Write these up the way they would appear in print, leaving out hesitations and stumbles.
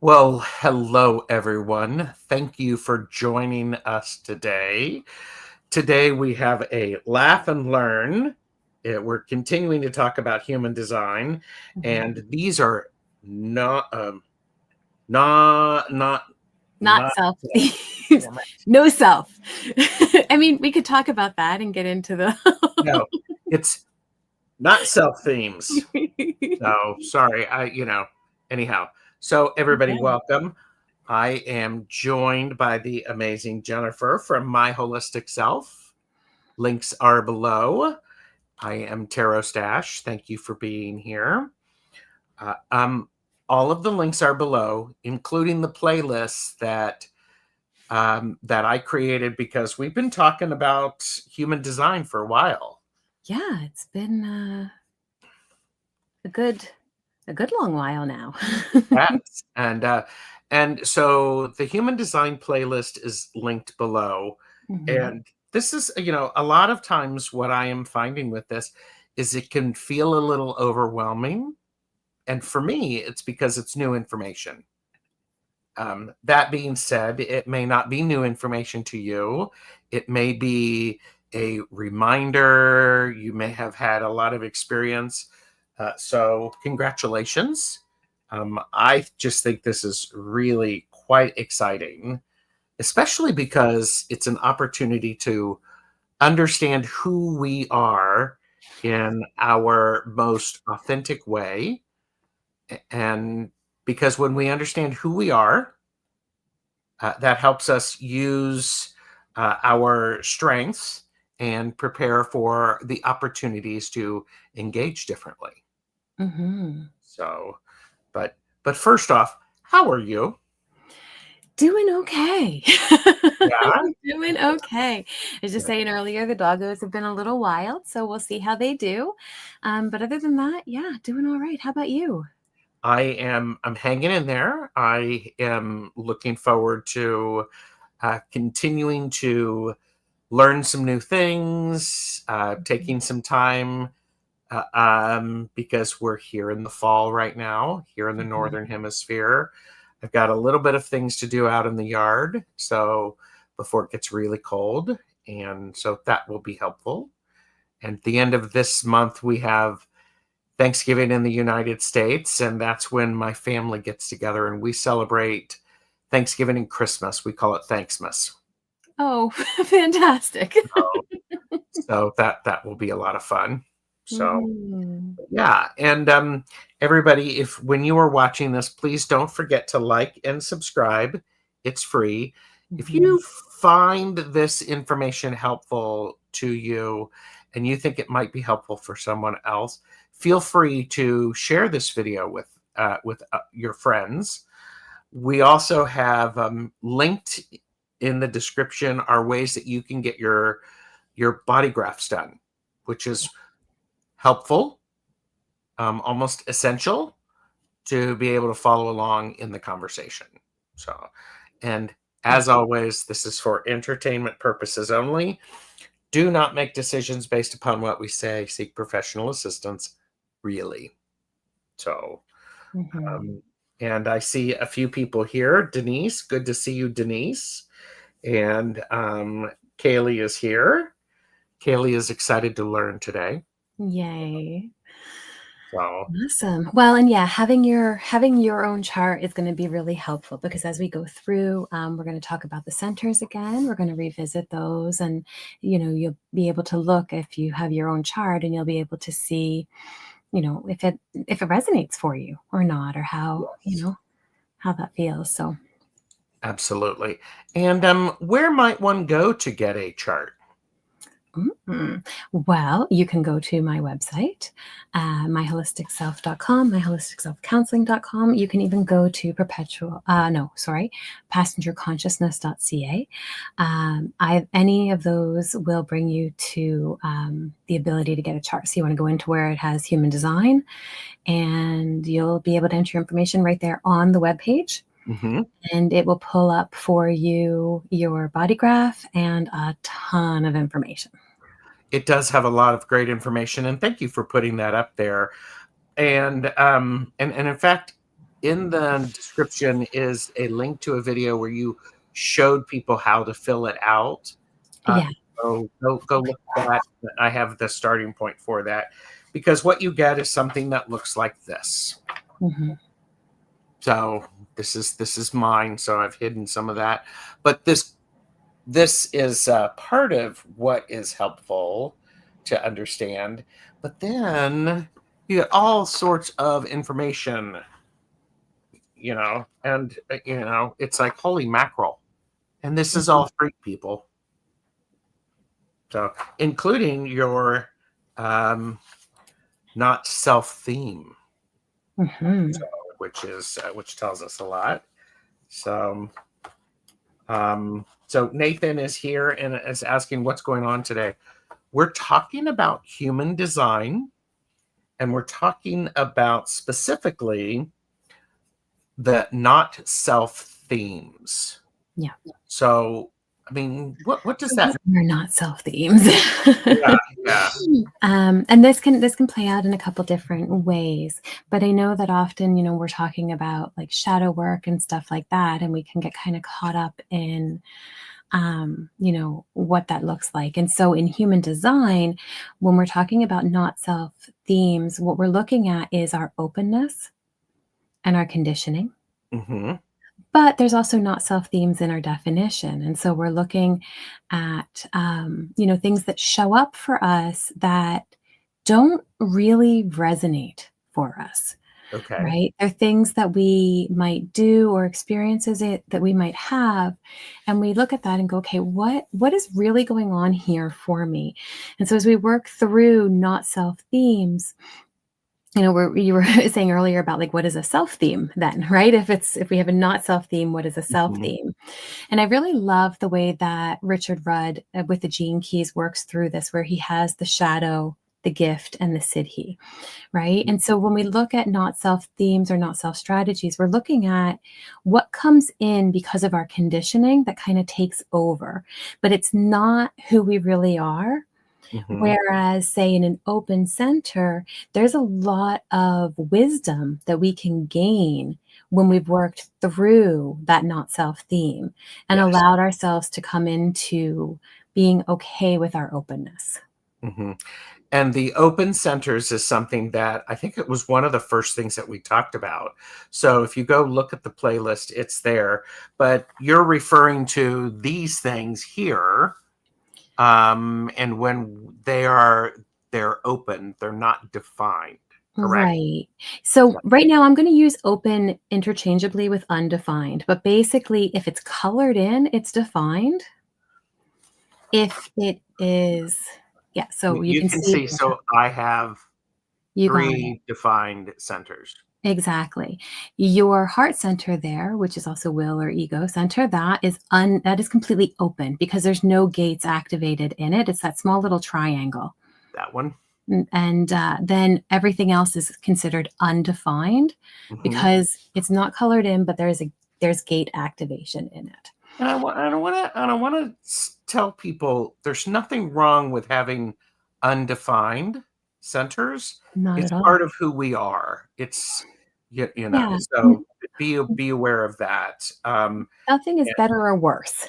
Well, hello, everyone. Thank you for joining us today. Today, we have a laugh and learn. We're continuing to talk about human design, and these are not, not, Not not, self. damn it. No self. I mean, we could talk about that and get into the. No, it's not self themes. So sorry. Anyhow. So everybody, Okay. welcome. I am joined by the amazing Jennifer from My Holistic Self. Links are below. I am Tarot Stash. Thank you for being here. Uh, um, all of the links are below, including the playlists that I created because we've been talking about human design for a while. Yeah, it's been a good long while now. Yes. And so the human design playlist is linked below. Mhm. And this is, a lot of times what I am finding with this is it can feel a little overwhelming. And for me, it's because it's new information. That being said, it may not be new information to you. It may be a reminder. You may have had a lot of experience. So, congratulations. I just think this is really quite exciting, especially because it's an opportunity to understand who we are in our most authentic way. And because when we understand who we are, that helps us use our strengths and prepare for the opportunities to engage differently. Mhm. So, but first off, how are you? Doing okay. Yeah. Doing okay. I was just saying earlier, the doggos have been a little wild, so we'll see how they do. But other than that, yeah, doing all right. How about you? I'm hanging in there. I am looking forward to continuing to learn some new things, taking some time because we're here in the fall right now, here in the Mhm. Northern Hemisphere. I've got a little bit of things to do out in the yard. So before it gets really cold. And so that will be helpful. And at the end of this month, we have Thanksgiving in the United States. And that's when my family gets together and we celebrate Thanksgiving and Christmas. We call it Thanksmas. Oh, fantastic. So that will be a lot of fun. So Mhm. yeah, and everybody, if when you are watching this, please don't forget to like and subscribe. It's free. If Mhm. you find this information helpful to you and you think it might be helpful for someone else, feel free to share this video with your friends. We also have linked in the description are ways that you can get your body graphs done, which is helpful, almost essential to be able to follow along in the conversation. So, and as always, this is for entertainment purposes only. Do not make decisions based upon what we say. Seek professional assistance, really. So, Mhm. um, and I see a few people here. Denise, good to see you, Denise. And Kaylee is here. Kaylee is excited to learn today. Yay. So, Awesome. Well, and yeah, having your own chart is going to be really helpful because as we go through, we're going to talk about the centers again. We're going to revisit those, and you'll be able to look if you have your own chart, and you'll be able to see, if it resonates for you or not, or how yes. how that feels. So. Absolutely. And where might one go to get a chart? Well, you can go to my website, myholisticself.com, myholisticselfcounseling.com. You can even go to passengerconsciousness.ca. Any of those will bring you to the ability to get a chart. So you want to go into where it has human design, and you'll be able to enter your information right there on the webpage. Mm-hmm. And it will pull up for you your body graph and a ton of information. It does have a lot of great information, and thank you for putting that up there. And in fact, in the description is a link to a video where you showed people how to fill it out. Yeah. So go look at that. I have the starting point for that, because what you get is something that looks like this. Mhm. So this is mine. So I've hidden some of that, but this is part of what is helpful to understand. But then you get all sorts of information, and it's like, holy mackerel. And this is Mhm. all free, people. So including your not self theme, Mhm. which tells us a lot. So so Nathan is here and is asking what's going on today. We're talking about human design, and we're talking about specifically the not self themes. Yeah. So, I mean, what does So that what are not self themes? mean? Yeah. And this can play out in a couple different ways. But I know that often, we're talking about like shadow work and stuff like that, and we can get kind of caught up in what that looks like. And so in human design, when we're talking about not self themes, what we're looking at is our openness and our conditioning. Hmm. But there's also not self themes in our definition. And so we're looking at, things that show up for us that don't really resonate for us, Okay. right? They're things that we might do or experiences that we might have. And we look at that and go, okay, what is really going on here for me? And so as we work through not self themes, where you were saying earlier about like what is a self theme then, right? If we have a not self theme, what is a self Hmm. theme? And I really love the way that Richard Rudd with the Gene Keys works through this, where he has the shadow, the gift, and the siddhi, right? And so when we look at not self themes or not self strategies, we're looking at what comes in because of our conditioning that kind of takes over, but it's not who we really are. Hmm. Whereas, say, in an open center, there's a lot of wisdom that we can gain when we've worked through that not self theme and Yes. allowed ourselves to come into being okay with our openness. Hmm. And the open centers is something that I think it was one of the first things that we talked about. So if you go look at the playlist, it's there. But you're referring to these things here. And when they're open, they're not defined. Correct? Right. So Yeah. right now I'm going to use open interchangeably with undefined, but basically if it's colored in, it's defined. If it is, yeah, so you You can can see see, so I have you got it. three defined centers. Exactly. Your heart center there, which is also will or ego center, that is completely open because there's no gates activated in it. It's that small little triangle. That one. And then everything else is considered undefined Hmm. because it's not colored in, but there's gate activation in it. And I want to tell people there's nothing wrong with having undefined centers. Not It's at all. part of who we are. It's Yeah. so be aware of that. Nothing is Yeah, better or worse,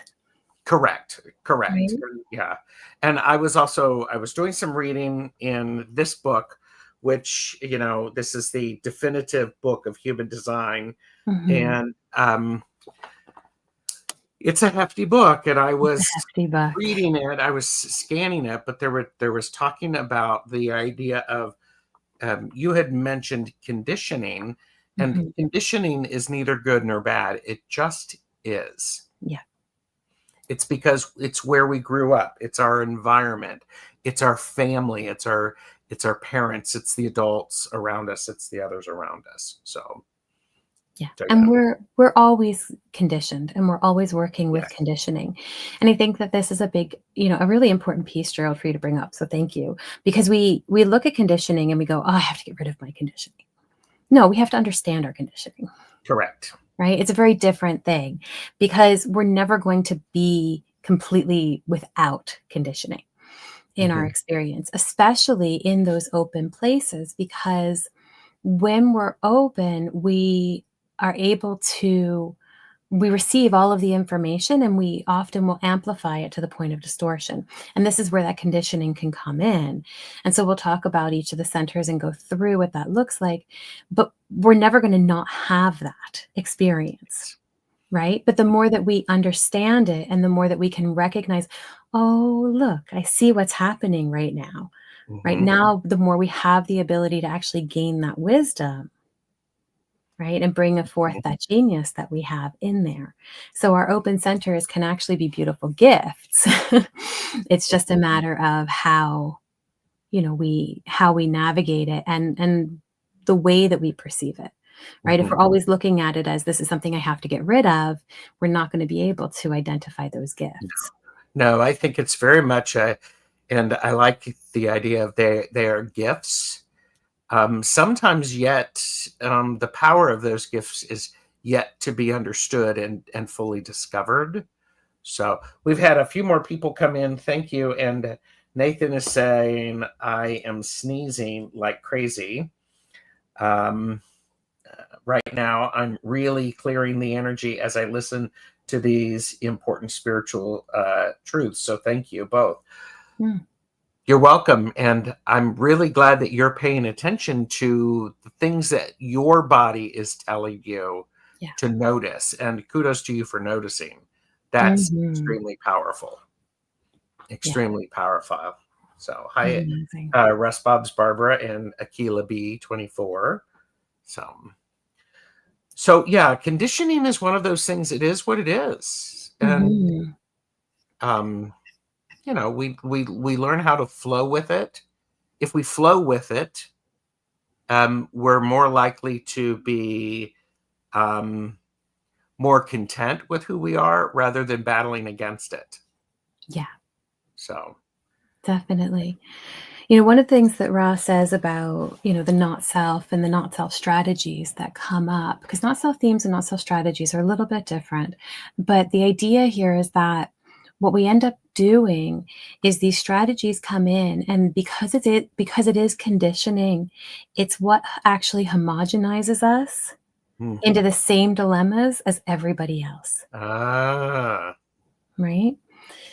correct. right? Yeah. And I was doing some reading in this book, which, this is the definitive book of human design. Mhm. And it's a hefty book, and I It's a was hefty book. reading it, I was scanning it, but there was talking about the idea of, you had mentioned conditioning, and Mhm. conditioning is neither good nor bad. It just is. Yeah. It's because it's where we grew up. It's our environment. It's our family. It's our parents. It's the adults around us. It's the others around us. Yeah, So yeah, and we're always conditioned, and we're always working with yes, conditioning, and I think that this is a really important piece, Gerald, for you to bring up, so thank you, because we look at conditioning and we go, "Oh, I have to get rid of my conditioning." No, we have to understand our conditioning, correct. right? It's a very different thing because we're never going to be completely without conditioning in our Hmm. experience, especially in those open places, because when we're open, we are able to, we receive all of the information and we often will amplify it to the point of distortion. And this is where that conditioning can come in. And so we'll talk about each of the centers and go through what that looks like, but we're never going to not have that experience, right? But the more that we understand it and the more that we can recognize, oh, look, I see what's happening right now. Right Mhm. now, the more we have the ability to actually gain that wisdom, right, and bring forth Mhm. that genius that we have in there. So our open centers can actually be beautiful gifts. It's just a matter of how, how we navigate it and the way that we perceive it, right? If Mhm. we're always looking at it as this is something I have to get rid of, we're not going to be able to identify those gifts. No, I think it's very much and I like the idea of they are gifts. Sometimes yet, the power of those gifts is yet to be understood and fully discovered. So we've had a few more people come in. Thank you. And Nathan is saying, I am sneezing like crazy. Um, right now, I'm really clearing the energy as I listen to these important spiritual truths. So thank you both. Mm, You're welcome. And I'm really glad that you're paying attention to the things that your body is telling you yeah. to notice. And kudos to you for noticing. That's Mhm. extremely powerful. Yeah. Extremely powerful. So, hi, Amazing. Russ Bob's Barbara and Akila B 24. So yeah, conditioning is one of those things. It is what it is, and Mhm. um, we learn how to flow with it. If we flow with it, we're more likely to be um, more content with who we are rather than battling against it. Yeah, So, definitely. One of the things that Ra says about, the not self and the not self strategies that come up, because not self themes and not self strategies are a little bit different. But the idea here is that what we end up doing is these strategies come in, and because it is conditioning, it's what actually homogenizes us into mhm. the same dilemmas as everybody else, Ah, right?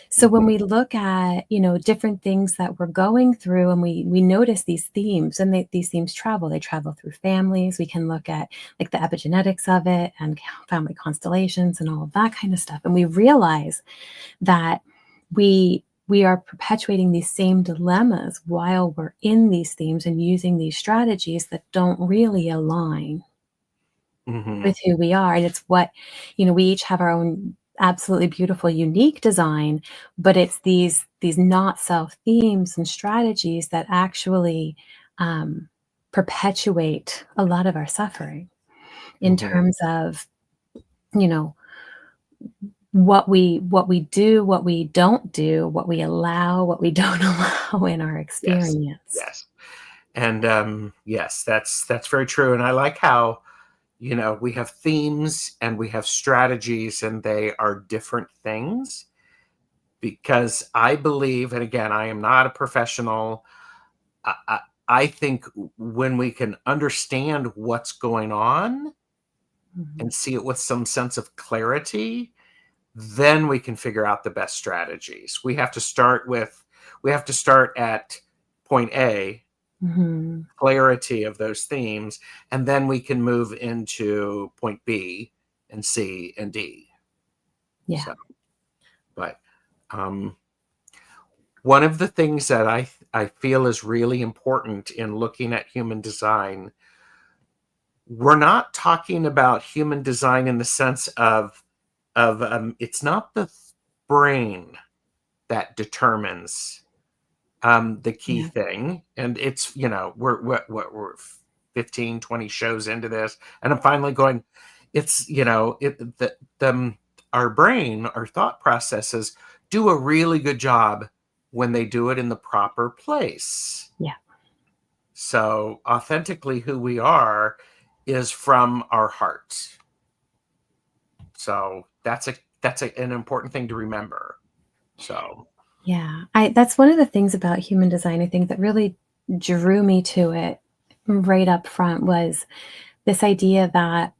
So when mhm. we look at, different things that we're going through and we notice these themes and these themes they travel through families. We can look at like the epigenetics of it and family constellations and all of that kind of stuff. And we realize that we are perpetuating these same dilemmas while we're in these themes and using these strategies that don't really align Mhm. with who we are. And it's what, we each have our own absolutely beautiful, unique design, but it's these not self themes and strategies that actually um, perpetuate a lot of our suffering in Mhm. terms of, you know, what we do, what we don't do, what we allow, what we don't allow in our Yes, experience. yes. And yes, that's very true. And I like how we have themes and we have strategies, and they are different things because I believe, and again, I am not a professional. I, I, I think when we can understand what's going on Mhm. and see it with some sense of clarity, then we can figure out the best strategies. We have to start at point A, Mhm. clarity of those themes, and then we can move into point B and C and D. Yeah. So, but um, one of the things that I feel is really important in looking at human design, we're not talking about human design in the sense of it's not the brain that determines the key Yeah. thing. And it's, we're 15, 20 shows into this. And I'm finally going, it's, our brain, our thought processes do a really good job when they do it in the proper place. Yeah. So authentically who we are is from our hearts. So an important thing to remember. So, Yeah, that's one of the things about human design, I think, that really drew me to it right up front was this idea that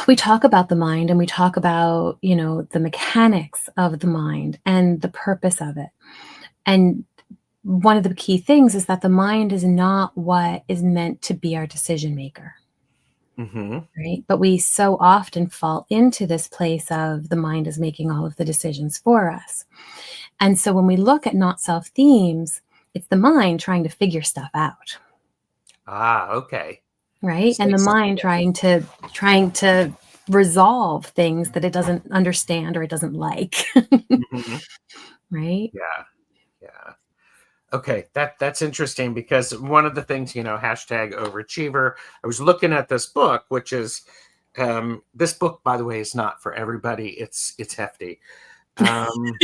we talk about the mind and we talk about, the mechanics of the mind and the purpose of it. And one of the key things is that the mind is not what is meant to be our decision maker, Mm-hmm. right? But we so often fall into this place of the mind is making all of the decisions for us. And so when we look at not self themes, it's the mind trying to figure stuff out, Ah, okay. right? Say And the something. mind trying to resolve things that it doesn't understand or it doesn't like, Mm-hmm. right? Yeah, yeah. Okay, that's interesting because one of the things, hashtag overachiever. I was looking at this book, which is this book, by the way, is not for everybody. It's hefty. Um,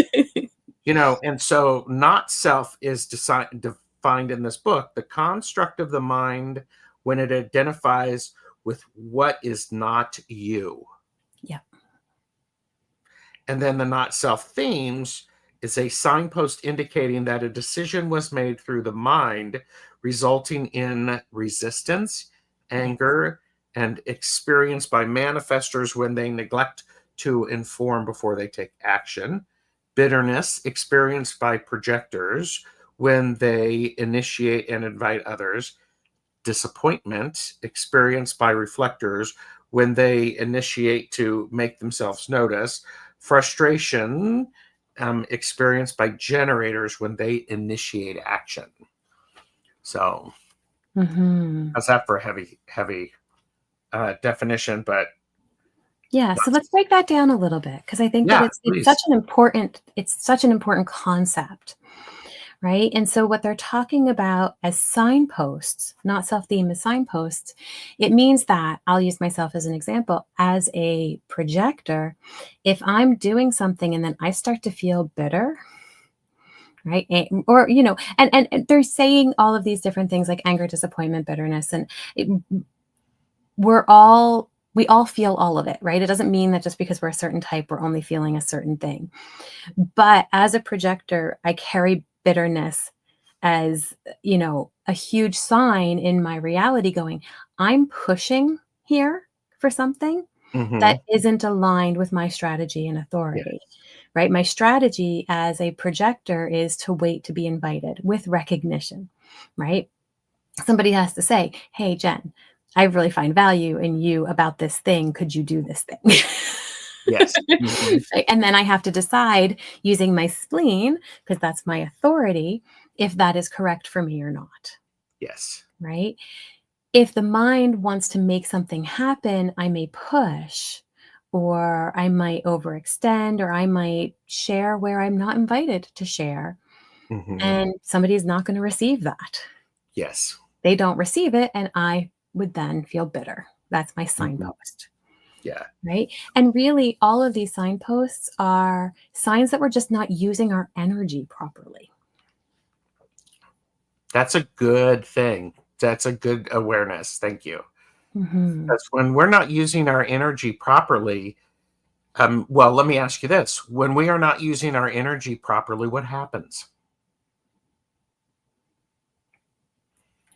and so not self is defined in this book, the construct of the mind when it identifies with what is not you. Yeah. And then the not self themes is a signpost indicating that a decision was made through the mind, resulting in resistance, Yeah. anger, and experience by manifestors when they neglect to inform before they take action, bitterness experienced by projectors when they initiate and invite others, disappointment experienced by reflectors when they initiate to make themselves notice, frustration experienced by generators when they initiate action. So, Hmm. how's that for a heavy definition? But Yeah, so let's break that down a little bit because I think that yeah, it's such please. an important concept, right? And so what they're talking about as signposts, not self-theme as signposts, it means that I'll use myself as an example. As a projector, if I'm doing something and then I start to feel bitter, right? Or, and they're saying all of these different things like anger, disappointment, bitterness, and it, we all feel all of it, right? It doesn't mean that just because we're a certain type, we're only feeling a certain thing. But as a projector, I carry bitterness as, a huge sign in my reality going, I'm pushing here for something that Hmm. isn't aligned with my strategy and Yeah. authority, right? My strategy as a projector is to wait to be invited with recognition, right? Somebody has to say, "Hey, Jen, I really find value in you about this thing. Could you do this thing?" Yes. Hmm. Right? And then I have to decide using my spleen, because that's my authority, if that is correct for me or not, Yes. right? If the mind wants to make something happen, I may push, or I might overextend, or I might share where I'm not invited to share, Hmm. and somebody is not going to receive that. Yes. They don't receive it, and I would then feel bitter. That's my Hmm. signpost, Yeah. right? And really, all of these signposts are signs that we're just not using our energy properly. That's a good thing. That's a good awareness. Thank you. Mhm. Because when we're not using our energy properly, well, let me ask you this. When we are not using our energy properly, what happens?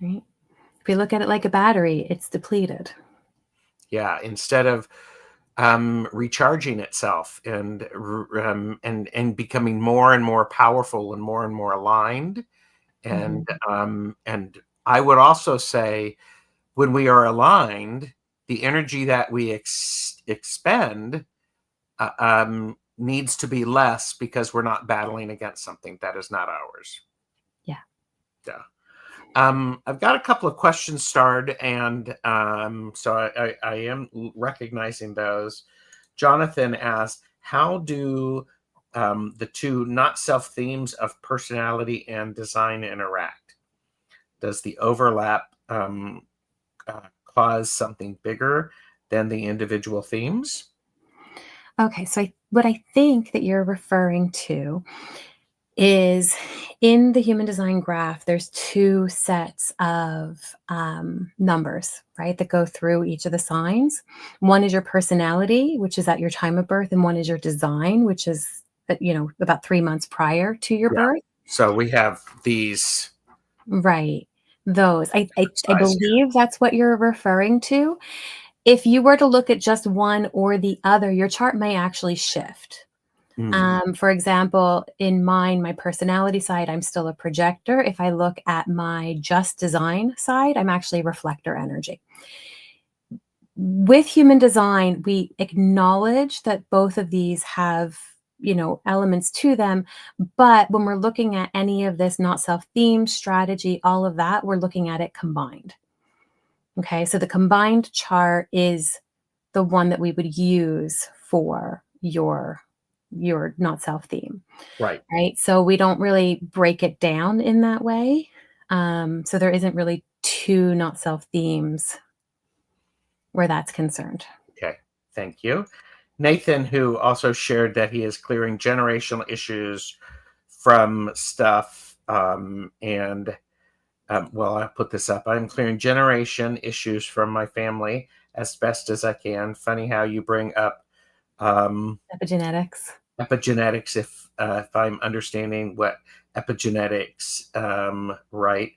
Right? If we look at it like a battery, it's depleted. Yeah, instead of recharging itself and becoming more and more powerful and more aligned, and Mhm. and I would also say when we are aligned, the energy that we expend needs to be less because we're not battling against something that is not ours. Yeah. Yeah. I've got a couple of questions starred, and so I am recognizing those. Jonathan asked, "How do the two not self themes of personality and design interact? Does the overlap cause something bigger than the individual themes?" Okay, so what I think that you're referring to is in the human design graph, there's two sets of numbers, right, that go through each of the signs. One is your personality, which is at your time of birth, and one is your design, which is, about 3 months prior to your Yeah. birth. So we have these Right. Those. I sides here. believe that's what you're referring to. if you were to look at just one or the other, your chart may actually shift. Mm, For example, in mine, my personality side, I'm still a projector. If I look at my just design side, I'm actually a reflector energy. With human design, we acknowledge that both of these have, elements to them. But when we're looking at any of this, not self theme, strategy, all of that, we're looking at it combined. Okay. So the combined chart is the one that we would use for your not self theme, right. right? So we don't really break it down in that way. So there isn't really two not self themes where that's concerned. Okay. Thank you. Nathan, who also shared that he is clearing generational issues from stuff. Well, I'll put this up. I'm clearing generation issues from my family as best as I can. Funny how you bring up Epigenetics. epigenetics, if I'm understanding what epigenetics, right.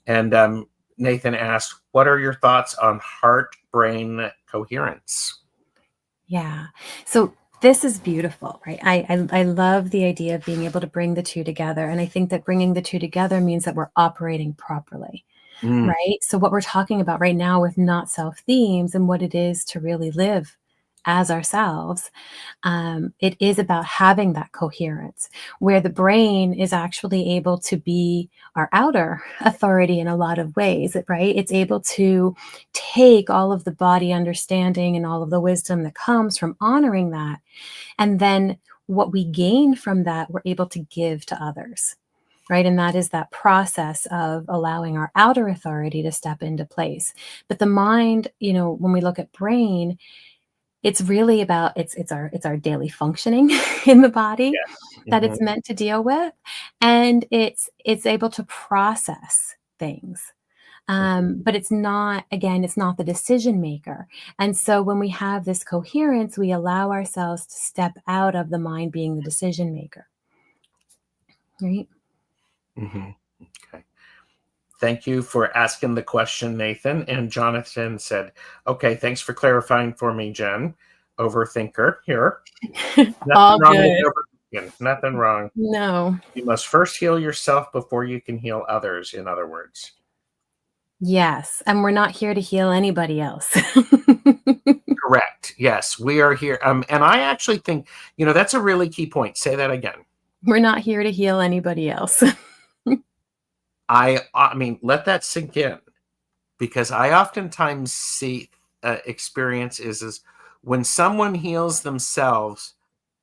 And Nathan asked, what are your thoughts on heart brain coherence? Yeah. So this is beautiful, right? I love the idea of being able to bring the two together. And I think that bringing the two together means that we're operating properly. Mm, Right? So what we're talking about right now with not self themes and what it is to really live as ourselves, it is about having that coherence where the brain is actually able to be our outer authority in a lot of ways, right? It's able to take all of the body understanding and all of the wisdom that comes from honoring that. And then what we gain from that, we're able to give to others, right? And that is that process of allowing our outer authority to step into place. But the mind, when we look at brain, it's really about it's our daily functioning in the body yes. that Hmm. it's meant to deal with, and it's able to process things. But it's not, again, it's not the decision maker. And so when we have this coherence, we allow ourselves to step out of the mind being the decision maker, right? Hmm. Okay. Thank you for asking the question, Nathan. And Jonathan said, okay, thanks for clarifying for me, Jen. Overthinker here. Nothing All wrong with good. overthinking. Nothing wrong. No. You must first heal yourself before you can heal others, in other words. Yes, and we're not here to heal anybody else. Correct. Yes, we are here. And I actually think, that's a really key point. Say that again. We're not here to heal anybody else. I mean, let that sink in, because I oftentimes see experience is when someone heals themselves,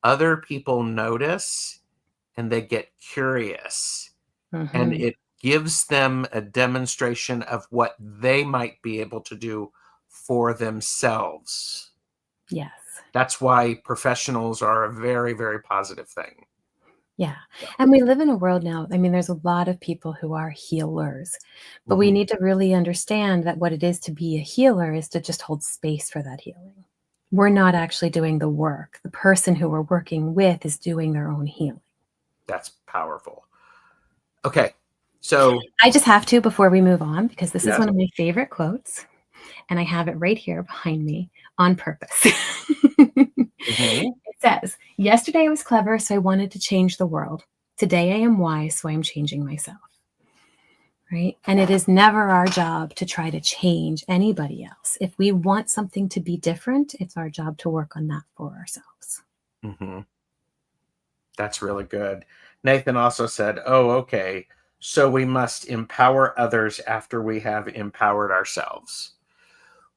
other people notice and they get curious, and Mhm. it gives them a demonstration of what they might be able to do for themselves. Yes. That's why professionals are a very, very positive thing. Yeah, Yeah. and we live in a world now, I mean, there's a lot of people who are healers, but we Mhm. need to really understand that what it is to be a healer is to just hold space for that healing. We're not actually doing the work. The person who we're working with is doing their own healing. That's powerful. Okay. So, I just have to, before we move on, because this is yes. one of my favorite quotes, and I have it right here behind me on purpose. Mhm. It says, "Yesterday I was clever, so I wanted to change the world. Today I am wise, so I'm changing myself." Right? And it is never our job to try to change anybody else. If we want something to be different, it's our job to work on that for ourselves. Mhm. That's really good. Nathan also said, "Oh, okay. So we must empower others after we have empowered ourselves."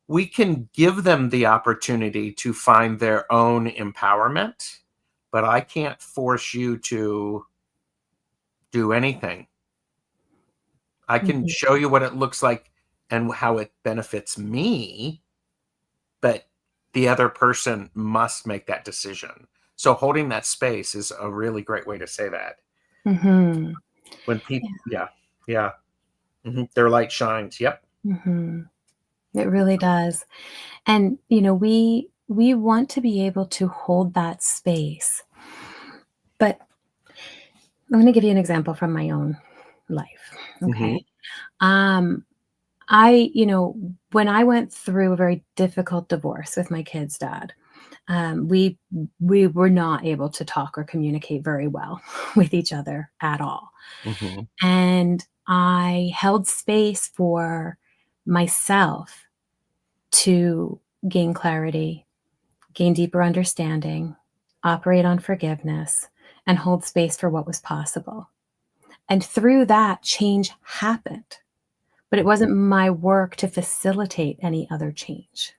We can give them the opportunity to find their own empowerment, but I can't force you to do anything. I can Mhm. show you what it looks like and how it benefits me, but the other person must make that decision. So holding that space is a really great way to say that. Mhm. When people, Yeah. yeah, yeah, their light shines. Yep. Mhm. It really does. And we want to be able to hold that space. But I'm going to give you an example from my own life. Hmm. Okay. Um when I went through a very difficult divorce with my kid's dad, we were not able to talk or communicate very well with each other at all. Mhm. And I held space for myself to gain clarity, gain deeper understanding, operate on forgiveness, and hold space for what was possible. And through that, change happened. But it Mhm. wasn't my work to facilitate any other change.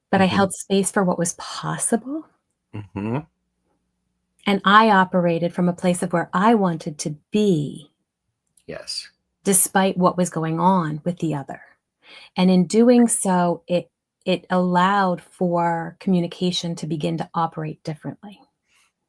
But I Mhm. held space for what was possible. Mhm. And I operated from a place of where I wanted to be, Yes. despite what was going on with the other. And in doing so, it allowed for communication to begin to operate differently,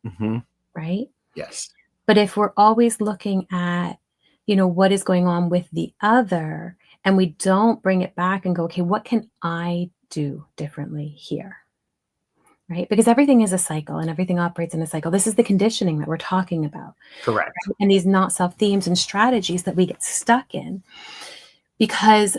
Mhm. right? Yes. But if we're always looking at, what is going on with the other, and we don't bring it back and go, okay, what can I do differently here? Right? Because everything is a cycle and everything operates in a cycle. This is the conditioning that we're talking about, Correct. right? And these not self themes and strategies that we get stuck in. Because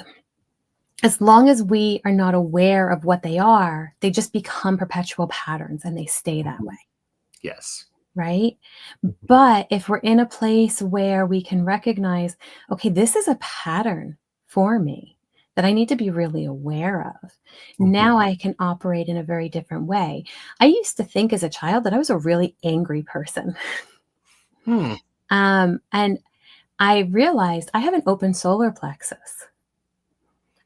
as long as we are not aware of what they are, they just become perpetual patterns and they stay that way, Mhm. Yes. right? Mhm. But if we're in a place where we can recognize, okay, this is a pattern for me that I need to be really aware of. Mhm. Now I can operate in a very different way. I used to think as a child that I was a really angry person. Hmm. And I realized I have an open solar plexus.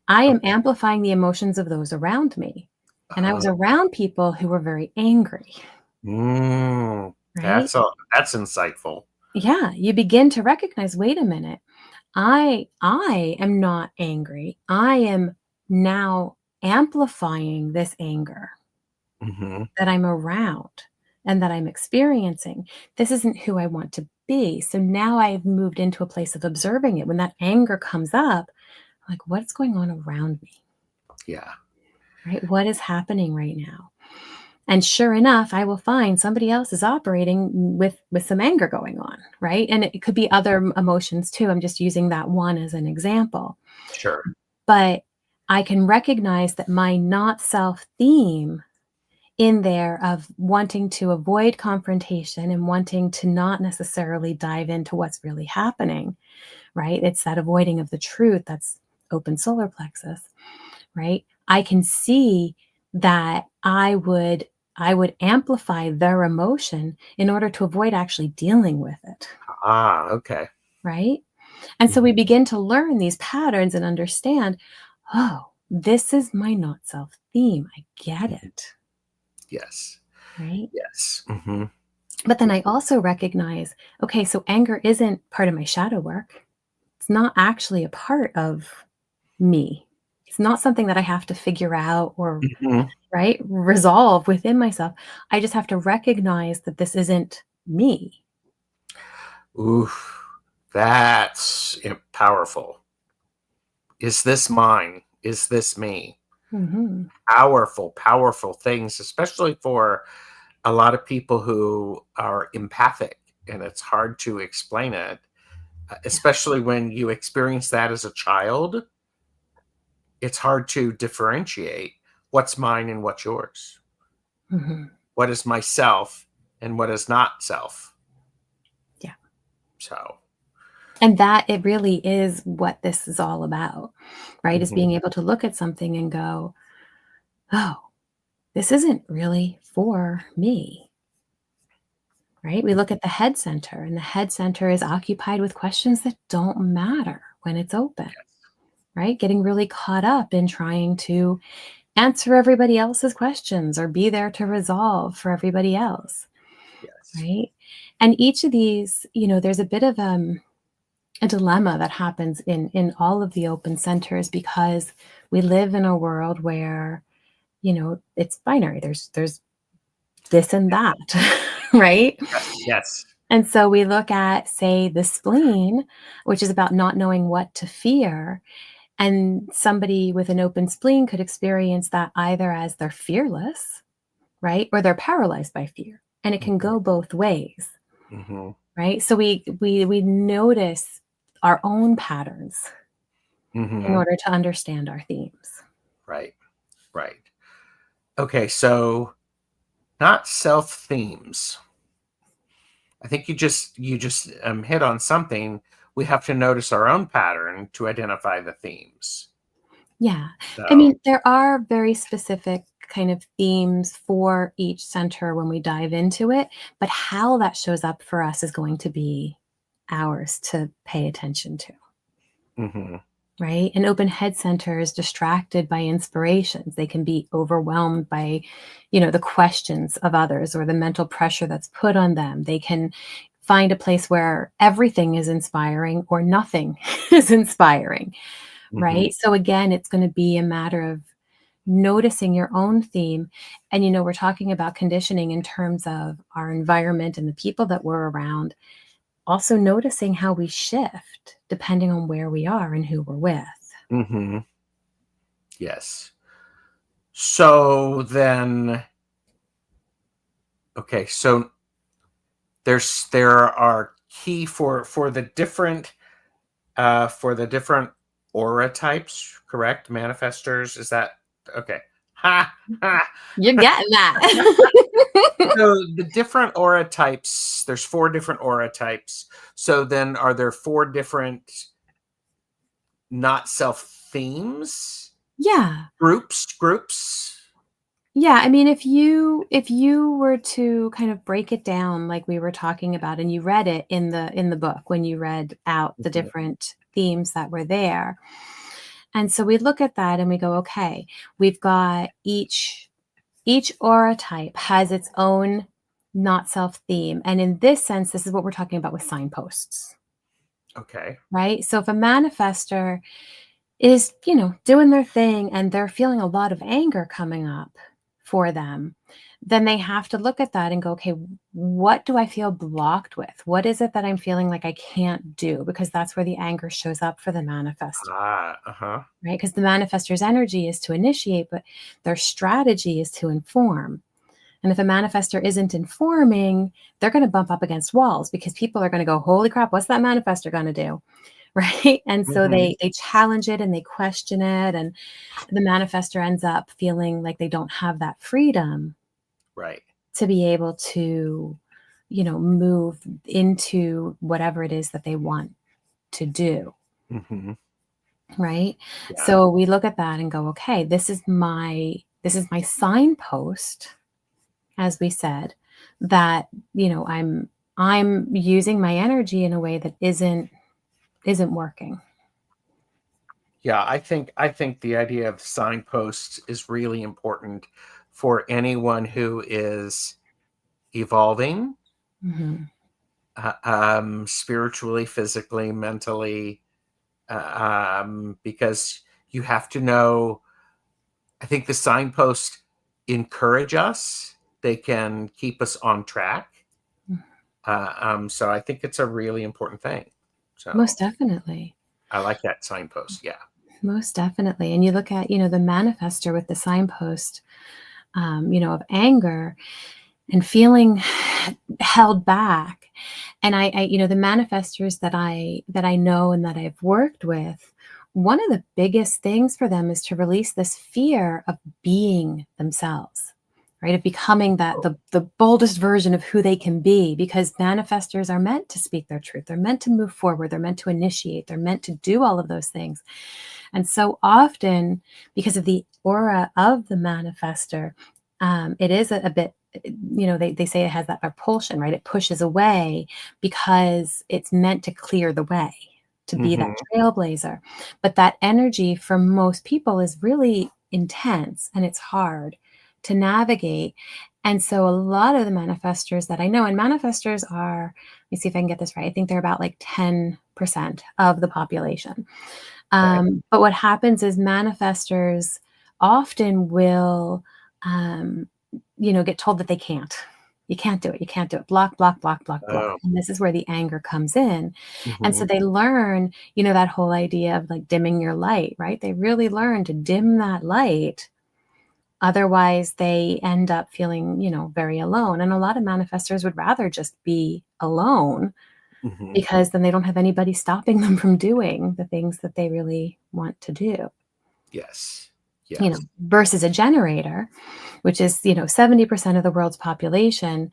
I am Okay. amplifying the emotions of those around me. And I was Uh, around people who were very angry, mm. right? That's insightful. Yeah, you begin to recognize, wait a minute. I am not angry. I am now amplifying this anger Mhm. that I'm around and that I'm experiencing. This isn't who I want to be. So now I've moved into a place of observing it. When that anger comes up, I'm like, what's going on around me? Yeah. Right? What is happening right now? And sure enough, I will find somebody else is operating with some anger going on, right? And it could be other emotions too. I'm just using that one as an example. Sure. But I can recognize that my not self theme in there of wanting to avoid confrontation and wanting to not necessarily dive into what's really happening, right? It's that avoiding of the truth that's open solar plexus, right? I can see that I would amplify their emotion in order to avoid actually dealing with it, Okay. right? And so we Mhm. begin to learn these patterns and understand, oh, this is my not self theme. I get Mhm. it, Yes. right? Yes. Mhm. But then I also recognize, okay, so anger isn't part of my shadow work. It's not actually a part of me. It's not something that I have to figure out or, Mhm. right, resolve within myself. I just have to recognize that this isn't me. Oof. That's powerful. Is this mine? Is this me? Mhm. Powerful, powerful things, especially for a lot of people who are empathic, and it's hard to explain it, Yeah. especially when you experience that as a child. It's hard to differentiate what's mine and what's yours. Mhm. What is myself and what is not self. Yeah. So, And that it really is what this is all about, right? Is mhm, being able to look at something and go, "Oh, this isn't really for me." Right? We look at the head center, and the head center is occupied with questions that don't matter when it's open, right? Getting really caught up in trying to answer everybody else's questions or be there to resolve for everybody else, yes. right? And each of these, there's a bit of a dilemma that happens in all of the open centers because we live in a world where it's binary. There's this and that, right? Yes, yes. And so we look at, say, the spleen, which is about not knowing what to fear. And somebody with an open spleen could experience that either as they're fearless, right? Or they're paralyzed by fear. And it can Mhm, go both ways, mhm, right? So we notice our own patterns, in Mm-hmm. order to understand our themes. Right. Right. Okay. So not self themes. I think you just hit on something. We have to notice our own pattern to identify the themes. Yeah. I So, mean, there are very specific kind of themes for each center when we dive into it, but how that shows up for us is going to be ours to pay attention to. hmm Right? An open head center is distracted by inspirations. They can be overwhelmed by, the questions of others or the mental pressure that's put on them. They can find a place where everything is inspiring or nothing is inspiring, hmm right? So again, it's going to be a matter of noticing your own theme. And, we're talking about conditioning in terms of our environment and the people that we're around, also noticing how we shift depending on where we are and who we're with. hmm yes. So then, okay. So there are key for the different aura types, correct? Manifestors. Is that okay? Ha ha. You're getting that. So the different aura types, there's four different aura types. So then are there four different not self themes? Yeah. Groups? Yeah, I mean, if you were to kind of break it down like we were talking about, and you read it in the book when you read out the Mhm, different themes that were there. And so we look at that and we go, okay, we've got each aura type has its own not self theme. And in this sense, this is what we're talking about with signposts, okay. right? So if a manifester is, doing their thing and they're feeling a lot of anger coming up for them, then they have to look at that and go, okay, what do I feel blocked with? What is it that I'm feeling like I can't do? Because that's where the anger shows up for the manifester, Uh-huh. right? Because the manifester's energy is to initiate, but their strategy is to inform. And if a manifester isn't informing, they're going to bump up against walls because people are going to go, holy crap, what's that manifester going to do? Right. And so Mhm, they challenge it and they question it. And the manifester ends up feeling like they don't have that freedom right. to be able to, move into whatever it is that they want to do. Mhm, Right. yeah. So we look at that and go, okay, this is my signpost, as we said, that, I'm using my energy in a way that isn't working. Yeah, I think the idea of signposts is really important for anyone who is evolving, Mhm. spiritually, physically, mentally, because you have to know. I think the signposts encourage us. They can keep us on track. So I think it's a really important thing. So Most definitely. I like that signpost. Yeah. Most definitely. And you look at, the manifester with the signpost, of anger and feeling held back. And the manifestors that I know and that I've worked with, one of the biggest things for them is to release this fear of being themselves, right? Of becoming that Oh, the boldest version of who they can be, because manifestors are meant to speak their truth. They're meant to move forward. They're meant to initiate. They're meant to do all of those things. And so often, because of the aura of the manifester, it is a bit, they say it has that repulsion, right? It pushes away because it's meant to clear the way, to be that mhm, trailblazer. But that energy for most people is really intense and it's hard to navigate. And so a lot of the manifestors that I know, and manifestors are, let me see if I can get this right. I think they're about like 10% of the population. okay. But what happens is manifestors often will, um, get told that they can't. You can't do it. You can't do it. Block, block, block, block, block. Oh, And this is where the anger comes in. And so mhm, they learn, that whole idea of like dimming your light, right? They really learn to dim that light. Otherwise, they end up feeling, very alone. And a lot of manifestors would rather just be alone Mhm. because then they don't have anybody stopping them from doing the things that they really want to do, Yes. you know, Yes. versus a generator, which is, 70% of the world's population.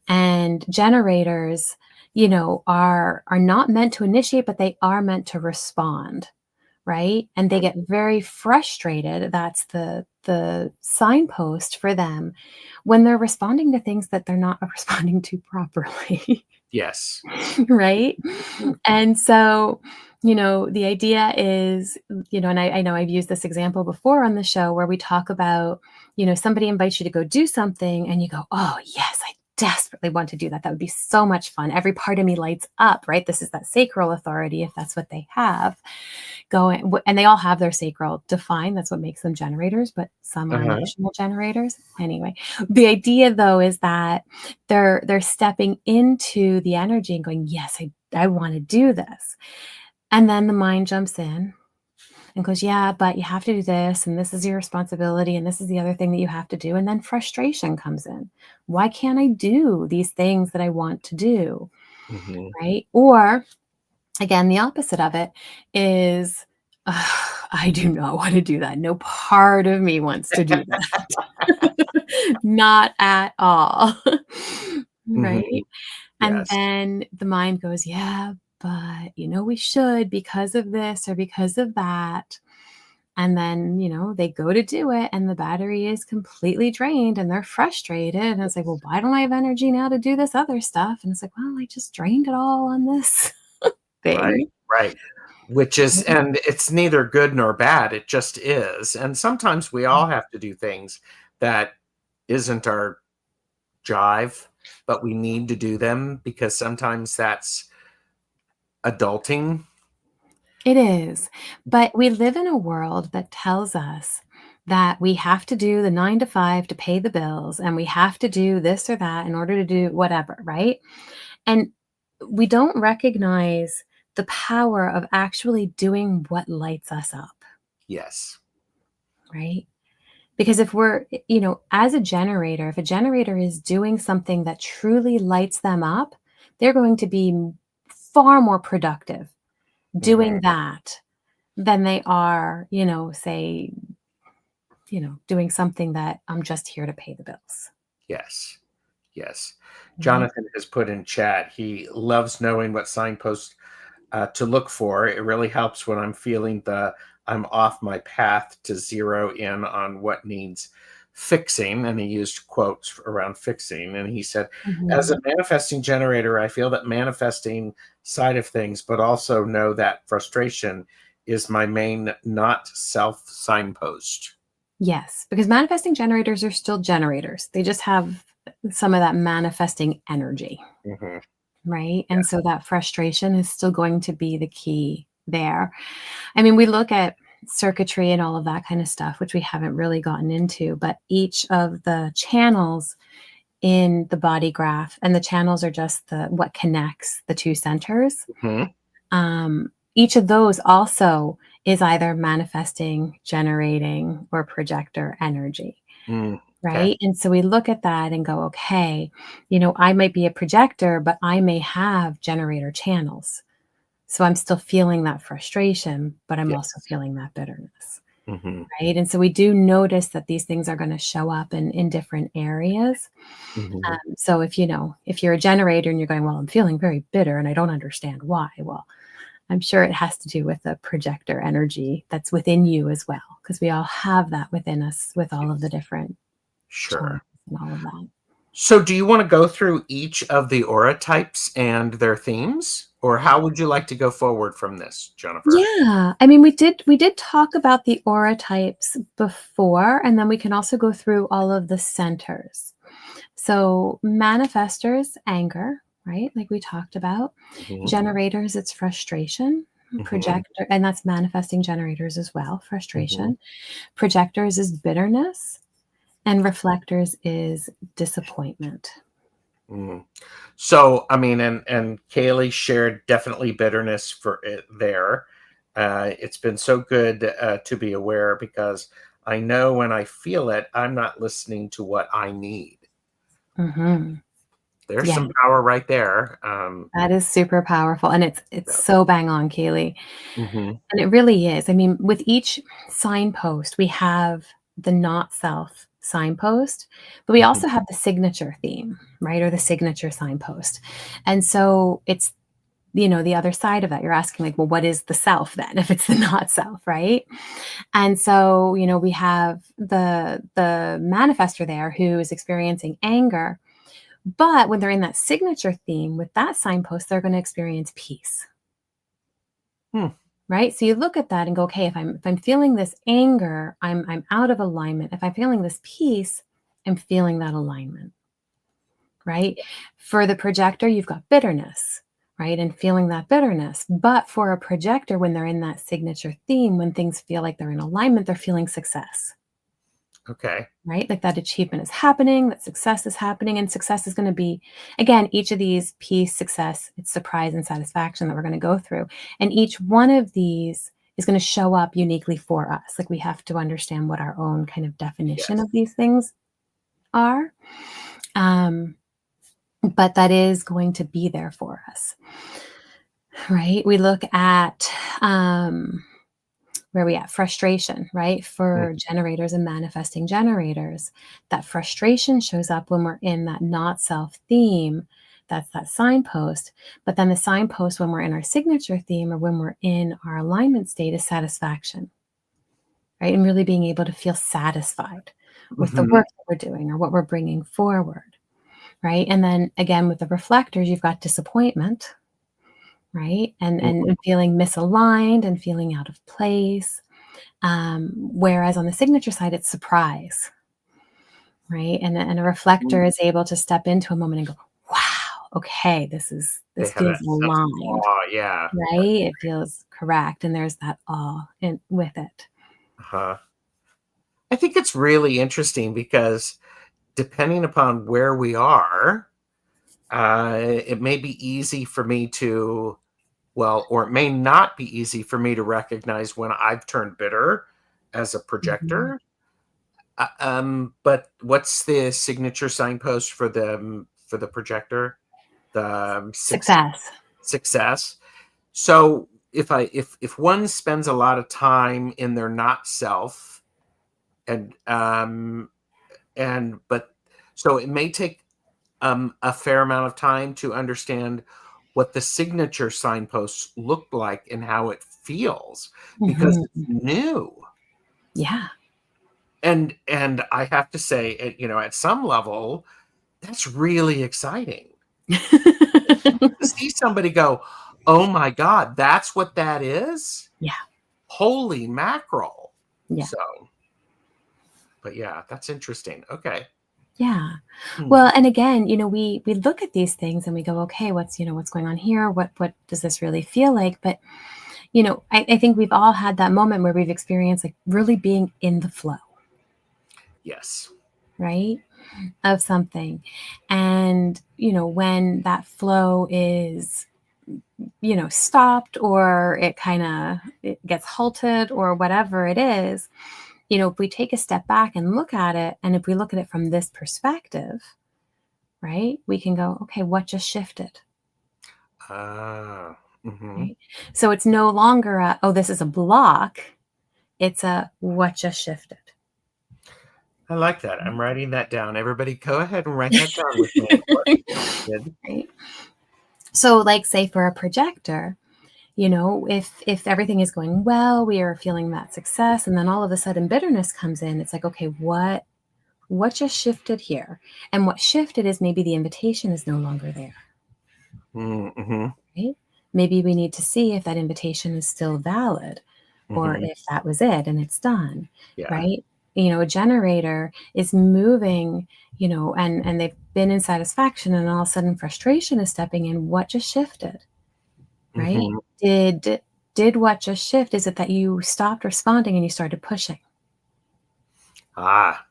And generators, are not meant to initiate, but they are meant to respond, right? And they get very frustrated. That's the signpost for them when they're responding to things that they're not responding to properly. Yes. Right? And so, the idea is, and I know I've used this example before on the show where we talk about, somebody invites you to go do something and you go, oh, yes, I desperately want to do that. That would be so much fun. Every part of me lights up, right? This is that sacral authority, if that's what they have going. And they all have their sacral defined. That's what makes them generators, but some are Uh-huh. emotional generators. Anyway, the idea though is that they're stepping into the energy and going, yes, I want to do this. And then the mind jumps in and goes, yeah, but you have to do this, and this is your responsibility, and this is the other thing that you have to do. And then frustration comes in. Why can't I do these things that I want to do? Mhm. Right? Or again, the opposite of it is, I do not want to do that. No part of me wants to do that. Not at all. Mhm. Right? And Yes. then the mind goes, yeah, but we should because of this or because of that. And then, they go to do it and the battery is completely drained and they're frustrated. And it's like, well, why don't I have energy now to do this other stuff? And it's like, well, I just drained it all on this Right. thing. Right. Which is, and it's neither good nor bad, it just is. And sometimes we all have to do things that isn't our jive, but we need to do them because sometimes that's adulting. It is. But we live in a world that tells us that we have to do the 9 to 5 to pay the bills, and we have to do this or that in order to do whatever, right? And we don't recognize the power of actually doing what lights us up, Yes. right? Because if we're, as a generator, if a generator is doing something that truly lights them up, they're going to be far more productive doing Mhm. that than they are, say, doing something that I'm just here to pay the bills. Yes. Yes. Right? Jonathan has put in chat, he loves knowing what signposts to look for. It really helps when I'm feeling I'm off my path to zero in on what needs fixing. And he used quotes around fixing. And he said, as a Mhm. manifesting generator, I feel that manifesting side of things, but also know that frustration is my main not self signpost. Yes, because manifesting generators are still generators. They just have some of that manifesting energy, Hmm. right? And so that frustration is still going to be the key there. I mean, we look at circuitry and all of that kind of stuff, which we haven't really gotten into, but each of the channels in the body graph, and the channels are just the what connects the two centers. Hmm. Each of those also is either manifesting, generating, or projector energy, Mm, okay. right? And so we look at that and go, okay, I might be a projector, but I may have generator channels. So I'm still feeling that frustration, but I'm also Yes. feeling that bitterness. Hmm. Right. And so we do notice that these things are going to show up in different areas. Hmm. So if you're a generator and you're going, well, I'm feeling very bitter and I don't understand why. Well, I'm sure it has to do with the projector energy that's within you as well, because we all have that within us with all of the Yes. different channels Sure. and all of that. So, do you want to go through each of the aura types and their themes, or how would you like to go forward from this, Jennifer? Yeah, I mean, we did talk about the aura types before, and then we can also go through all of the centers. So manifestors, anger, right? Like we talked about. Hmm. Generators, it's frustration. Hmm. Projector, and that's manifesting generators as well, Hmm. frustration. Projectors is bitterness, and reflectors is disappointment. Mm. So, I mean, and Kaylee shared definitely bitterness for it there. It's been so good to be aware because I know when I feel it, I'm not listening to what I need. Mhm. there's Yeah, some power right there. that is super powerful, and it's so bang on, Kaylee. Mhm, And it really is. I mean, with each signpost, we have the not self signpost, but we mhm. also have the signature theme, right? Or the signature signpost. And so it's, the other side of that. You're asking, like, well, what is the self then, if it's the not self, right? And so, we have the manifester there who is experiencing anger, but when they're in that signature theme with that signpost, they're going to experience peace. Hmm, Right? So you look at that and go, okay, if I'm feeling this anger, I'm out of alignment. If I'm feeling this peace, I'm feeling that alignment, right? For the projector, you've got bitterness, right? And feeling that bitterness. But for a projector, when they're in that signature theme, when things feel like they're in alignment, they're feeling success, okay. right? Like that achievement is happening, that success is happening, and success is going to be, again, each of these: peace, success, it's surprise and satisfaction that we're going to go through. And each one of these is going to show up uniquely for us. Like we have to understand what our own kind of definition Yes. of these things are. Um, but that is going to be there for us, right? We look at, where we at? Frustration, right? Mm, For generators and manifesting generators, that frustration shows up when we're in that not self theme. That's that signpost. But then the signpost when we're in our signature theme or when we're in our alignment state is satisfaction, right? And really being able to feel satisfied with the mhm, work that we're doing or what we're bringing forward, right? And then again, with the reflectors, you've got disappointment, right? And mhm, feeling misaligned and feeling out of place. Whereas on the signature side, it's surprise, right? And a reflector mhm. is able to step into a moment and go, wow, okay, They this have feels that sense of aligned, awe, yeah. right? It feels correct. And there's that awe with it. Uh-huh. I think it's really interesting because depending upon where we are, it may be easy for me to, well, or it may not be easy for me to recognize when I've turned bitter as a Mhm. projector. But what's the signature signpost for the projector? The Success. success. So if one spends a lot of time in their not self, and but so it may take a fair amount of time to understand what the signature signposts look like and how it feels because it's Mhm. new. Yeah. And I have to say, at some level, that's really exciting to see somebody go, "Oh my God, that's what that is? Yeah. Holy mackerel!" Yeah. So, but yeah, that's interesting. Okay. Yeah. Hmm. Well, and again, we look at these things and we go, okay, what's going on here? What does this really feel like? But I think we've all had that moment where we've experienced like really being in the flow, Yes. right? Of something. And, when that flow is, stopped or it gets halted or whatever it is, if we take a step back and look at it, and if we look at it from this perspective, right, we can go, okay, what just shifted? Ah. Hmm. Right. So it's no longer oh, this is a block. It's a what just shifted. I like that. I'm writing that down. Everybody, go ahead and write that down with me. What shifted? Right. So, like, say for a projector, if everything is going well, we are feeling that success, and then all of a sudden bitterness comes in. It's like, okay, what just shifted here? And what shifted is maybe the invitation is no longer there, Mm-hmm. right? Maybe we need to see if that invitation is still valid or Mm-hmm. if that was it and it's done, Yeah. right? A generator is moving, and they've been in satisfaction, and all of a sudden frustration is stepping in. What just shifted, right? Mm-hmm. Did what just shift? Is it that you stopped responding and you started pushing? Ah,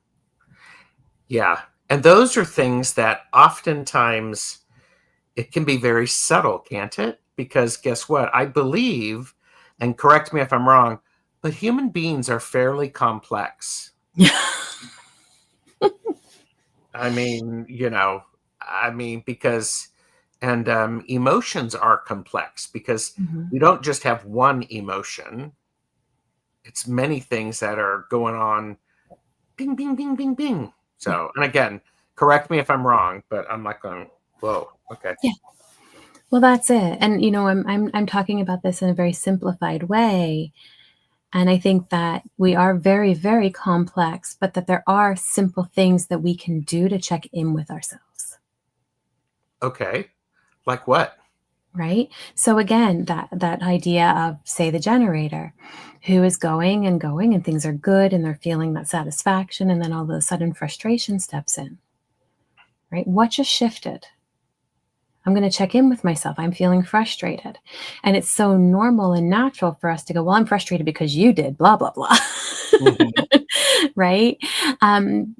yeah. And those are things that oftentimes it can be very subtle, can't it? Because guess what? I believe, and correct me if I'm wrong, but human beings are fairly complex. Yeah. I mean, I mean, because, and emotions are complex because Mhm. we don't just have one emotion. It's many things that are going on. Bing, bing, bing, bing, bing. Yeah. So, and again, correct me if I'm wrong, but I'm like going, whoa, okay. Yeah. Well, that's it. And I'm talking about this in a very simplified way. And I think that we are very, very complex, but that there are simple things that we can do to check in with ourselves. Okay. Like what? Right? So again, that idea of, say, the generator who is going and things are good and they're feeling that satisfaction, and then all of a sudden frustration steps in. Right? What just shifted? I'm going to check in with myself. I'm feeling frustrated. And it's so normal and natural for us to go, well, I'm frustrated because you did blah, blah, blah. Hmm. Right?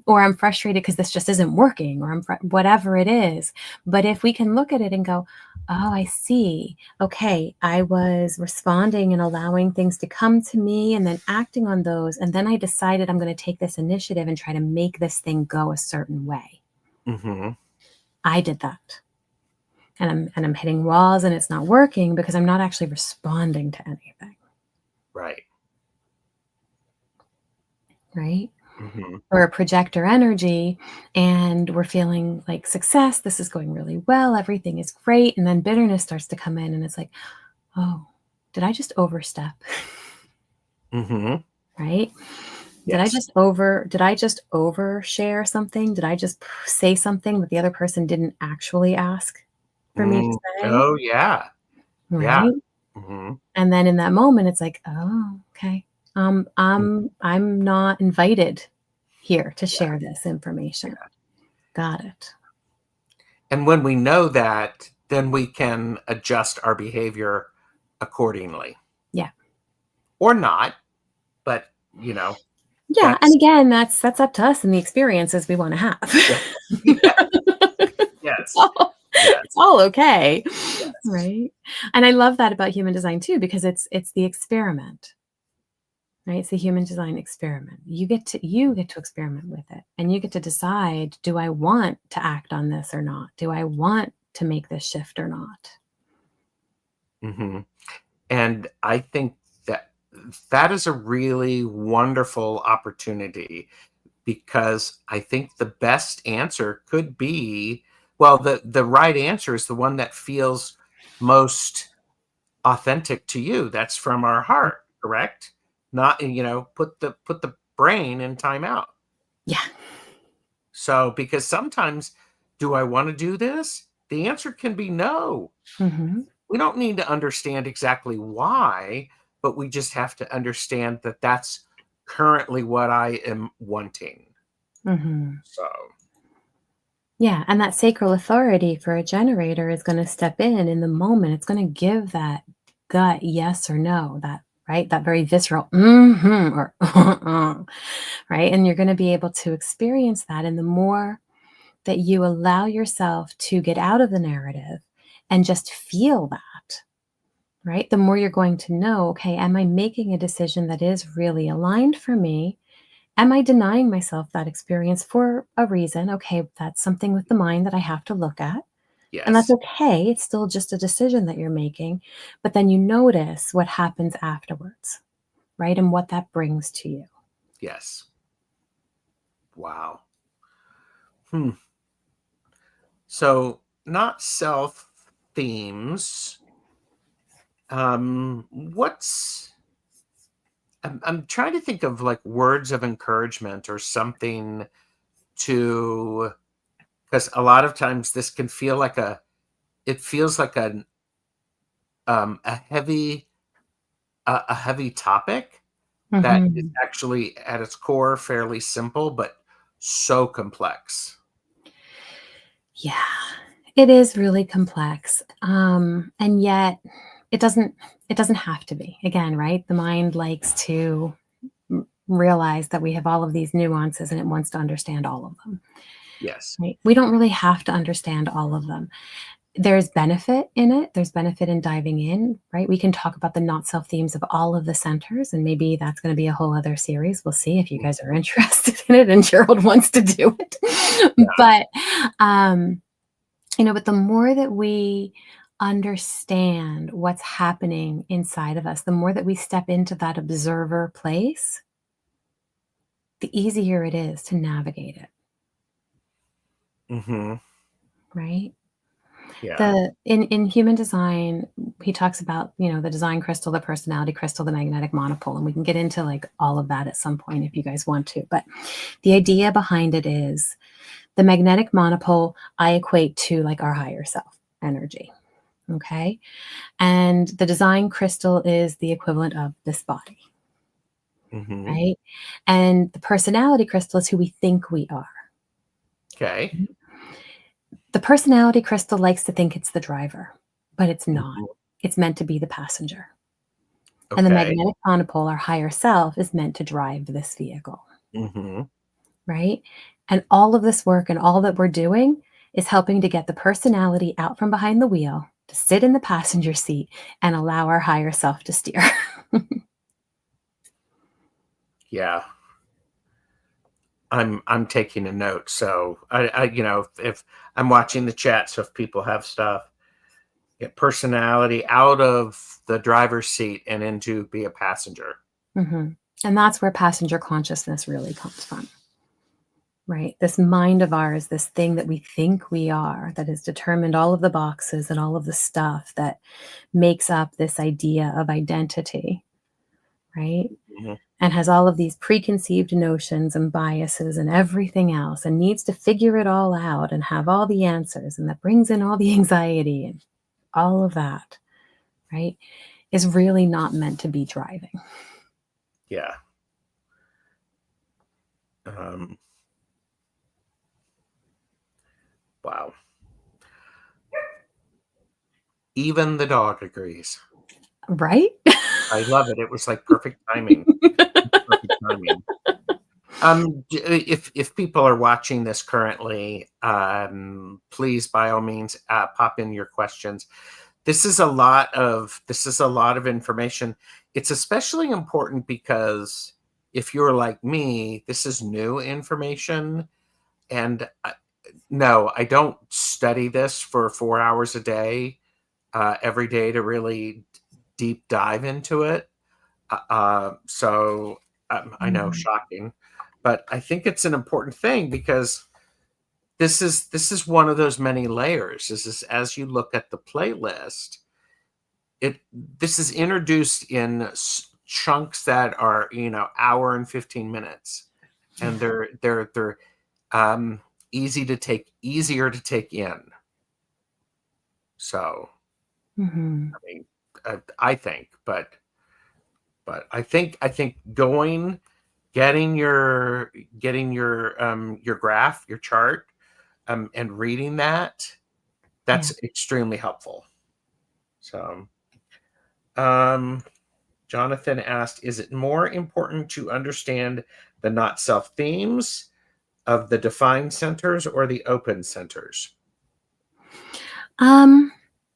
Or I'm frustrated because this just isn't working, or whatever it is. But if we can look at it and go, oh, I see. Okay, I was responding and allowing things to come to me and then acting on those. And then I decided I'm going to take this initiative and try to make this thing go a certain way. Hmm. I did that. And I'm hitting walls and it's not working because I'm not actually responding to anything, Right. right? Hmm. Or a projector energy, and we're feeling like success. This is going really well. Everything is great. And then bitterness starts to come in and it's like, oh, did I just overstep? Hmm. Right? Yes. Did I just overshare something? Did I just say something that the other person didn't actually ask for me to Mm. say? Oh, yeah. Yeah. Right? Hmm. And then in that moment, it's like, oh, okay. I'm not invited here to Yeah. share this information. Got it. And when we know that, then we can adjust our behavior accordingly Yeah. or not. But, you know, Yeah. And that's, again, that's up to us and the experiences we want to have. yeah. Yeah. It's Yes. all Yes. it's all okay. Yes. Right. And I love that about human design too, because it's the experiment. Right? It's the human design experiment. You get to experiment with it, and you get to decide, do I want to act on this or not? Do I want to make this shift or not? Hmm. And I think that that is a really wonderful opportunity because I think the best answer could be, well, the right answer is the one that feels most authentic to you. That's from our heart, correct? Not, put the brain in timeout. Yeah. So because sometimes, do I want to do this? The answer can be no. Mhm. We don't need to understand exactly why, but we just have to understand that that's currently what I am wanting. Mhm. So, Yeah, and that sacral authority for a generator is gonna step in the moment. It's gonna give that gut yes or no, that right? That very visceral "Mhm," or right? And you're gonna be able to experience that, and the more that you allow yourself to get out of the narrative and just feel that, right? The more you're going to know, okay, am I making a decision that is really aligned for me? Am I denying myself that experience for a reason? Okay, that's something with the mind that I have to look at. And that's yes, okay. It's still just a decision that you're making. But then you notice what happens afterwards, right? And what that brings to you. yes. Wow. Hmm. So, not self themes. What's I'm trying to think of like words of encouragement or something to, because a lot of times this can feel like it feels like a heavy topic that is Mhm. actually at its core fairly simple, but so complex. Yeah, it is really complex. And yet it doesn't have to be. Again, right? The mind likes to realize that we have all of these nuances and it wants to understand all of them. Yes. Right? We don't really have to understand all of them. There's benefit in it. There's benefit in diving in, right? We can talk about the not self themes of all of the centers, and maybe that's going to be a whole other series. We'll see if you guys are interested in it and Gerald wants to do it. Yeah. But um, But the more that we understand what's happening inside of us, the more that we step into that observer place, the easier it is to navigate it, Mm-hmm. right? Yeah. In human design, he talks about, the design crystal, the personality crystal, the magnetic monopole, and we can get into like all of that at some point if you guys want to. But the idea behind it is the magnetic monopole I equate to like our higher self energy. Okay. And the design crystal is the equivalent of this body, Mm-hmm. right? And the personality crystal is who we think we are. Okay. The personality crystal likes to think it's the driver, but it's not. Mm-hmm. It's meant to be the passenger. And the Okay. magnetic monopole, our higher self, is meant to drive this vehicle, Mm-hmm. right? And all of this work and all that we're doing is helping to get the personality out from behind the wheel, to sit in the passenger seat and allow our higher self to steer. Yeah. I'm taking a note. So if I'm watching the chat, so if people have stuff, get personality out of the driver's seat and into be a passenger. Mhm. And that's where passenger consciousness really comes from, right? This mind of ours, this thing that we think we are, that has determined all of the boxes and all of the stuff that makes up this idea of identity, right? Mhm. And has all of these preconceived notions and biases and everything else, and needs to figure it all out and have all the answers. And that brings in all the anxiety and all of that, right? Is really not meant to be driving. Yeah. Um, wow. Even the dog agrees. Right? I love it. It was like perfect timing. Perfect timing. If people are watching this currently, please by all means pop in your questions. This is a lot of information. It's especially important because if you're like me, this is new information, and no, I don't study this for 4 hours a day, every day to really deep dive into it. So I know, Mhm. shocking, but I think it's an important thing because this is one of those many layers. This is as you look at the playlist, it this is introduced in chunks that are hour and 15 minutes, and Yeah. they're easier to take in. So Mhm. I mean, I think, but I think getting your graph, your chart, and reading Yeah. that's extremely helpful. So, um, Jonathan asked, is it more important to understand the not self themes of the defined centers or the open centers? Um,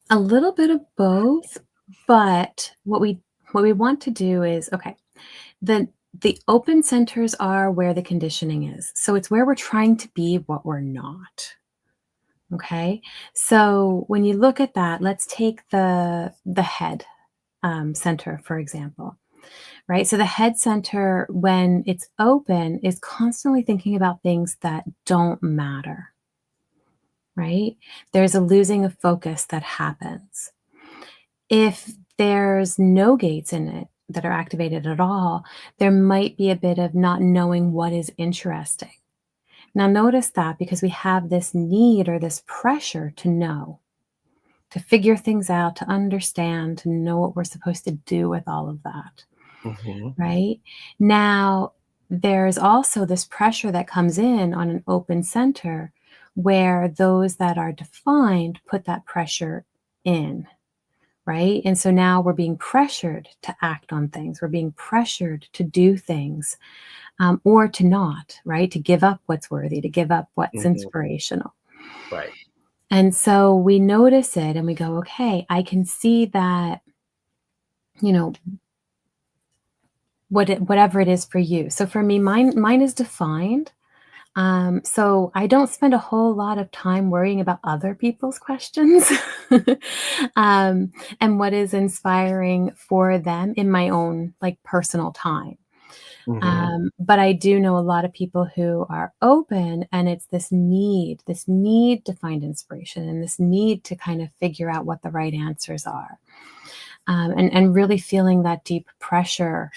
a little bit of both, but what we want to do is, okay, the open centers are where the conditioning is. So it's where we're trying to be what we're not. Okay. So when you look at that, let's take the head center, for example, right? So the head center, when it's open, is constantly thinking about things that don't matter, right? There's a losing of focus that happens. If there's no gates in it that are activated at all, there might be a bit of not knowing what is interesting. Now, notice that because we have this need or this pressure to know, to figure things out, to understand, to know what we're supposed to do with all of that, Hmm. right? Now, there's also this pressure that comes in on an open center where those that are defined put that pressure in, right? And so now we're being pressured to act on things. We're being pressured to do things, or to not, right? To give up what's worthy, to give up what's Hmm. inspirational. Right. And so we notice it and we go, okay, I can see that, you know, whatever it is for you. So for me, mine is defined. So I don't spend a whole lot of time worrying about other people's questions, um, and what is inspiring for them in my own, like, personal time. Mhm. But I do know a lot of people who are open, and it's this need to find inspiration and this need to kind of figure out what the right answers are, and really feeling that deep pressure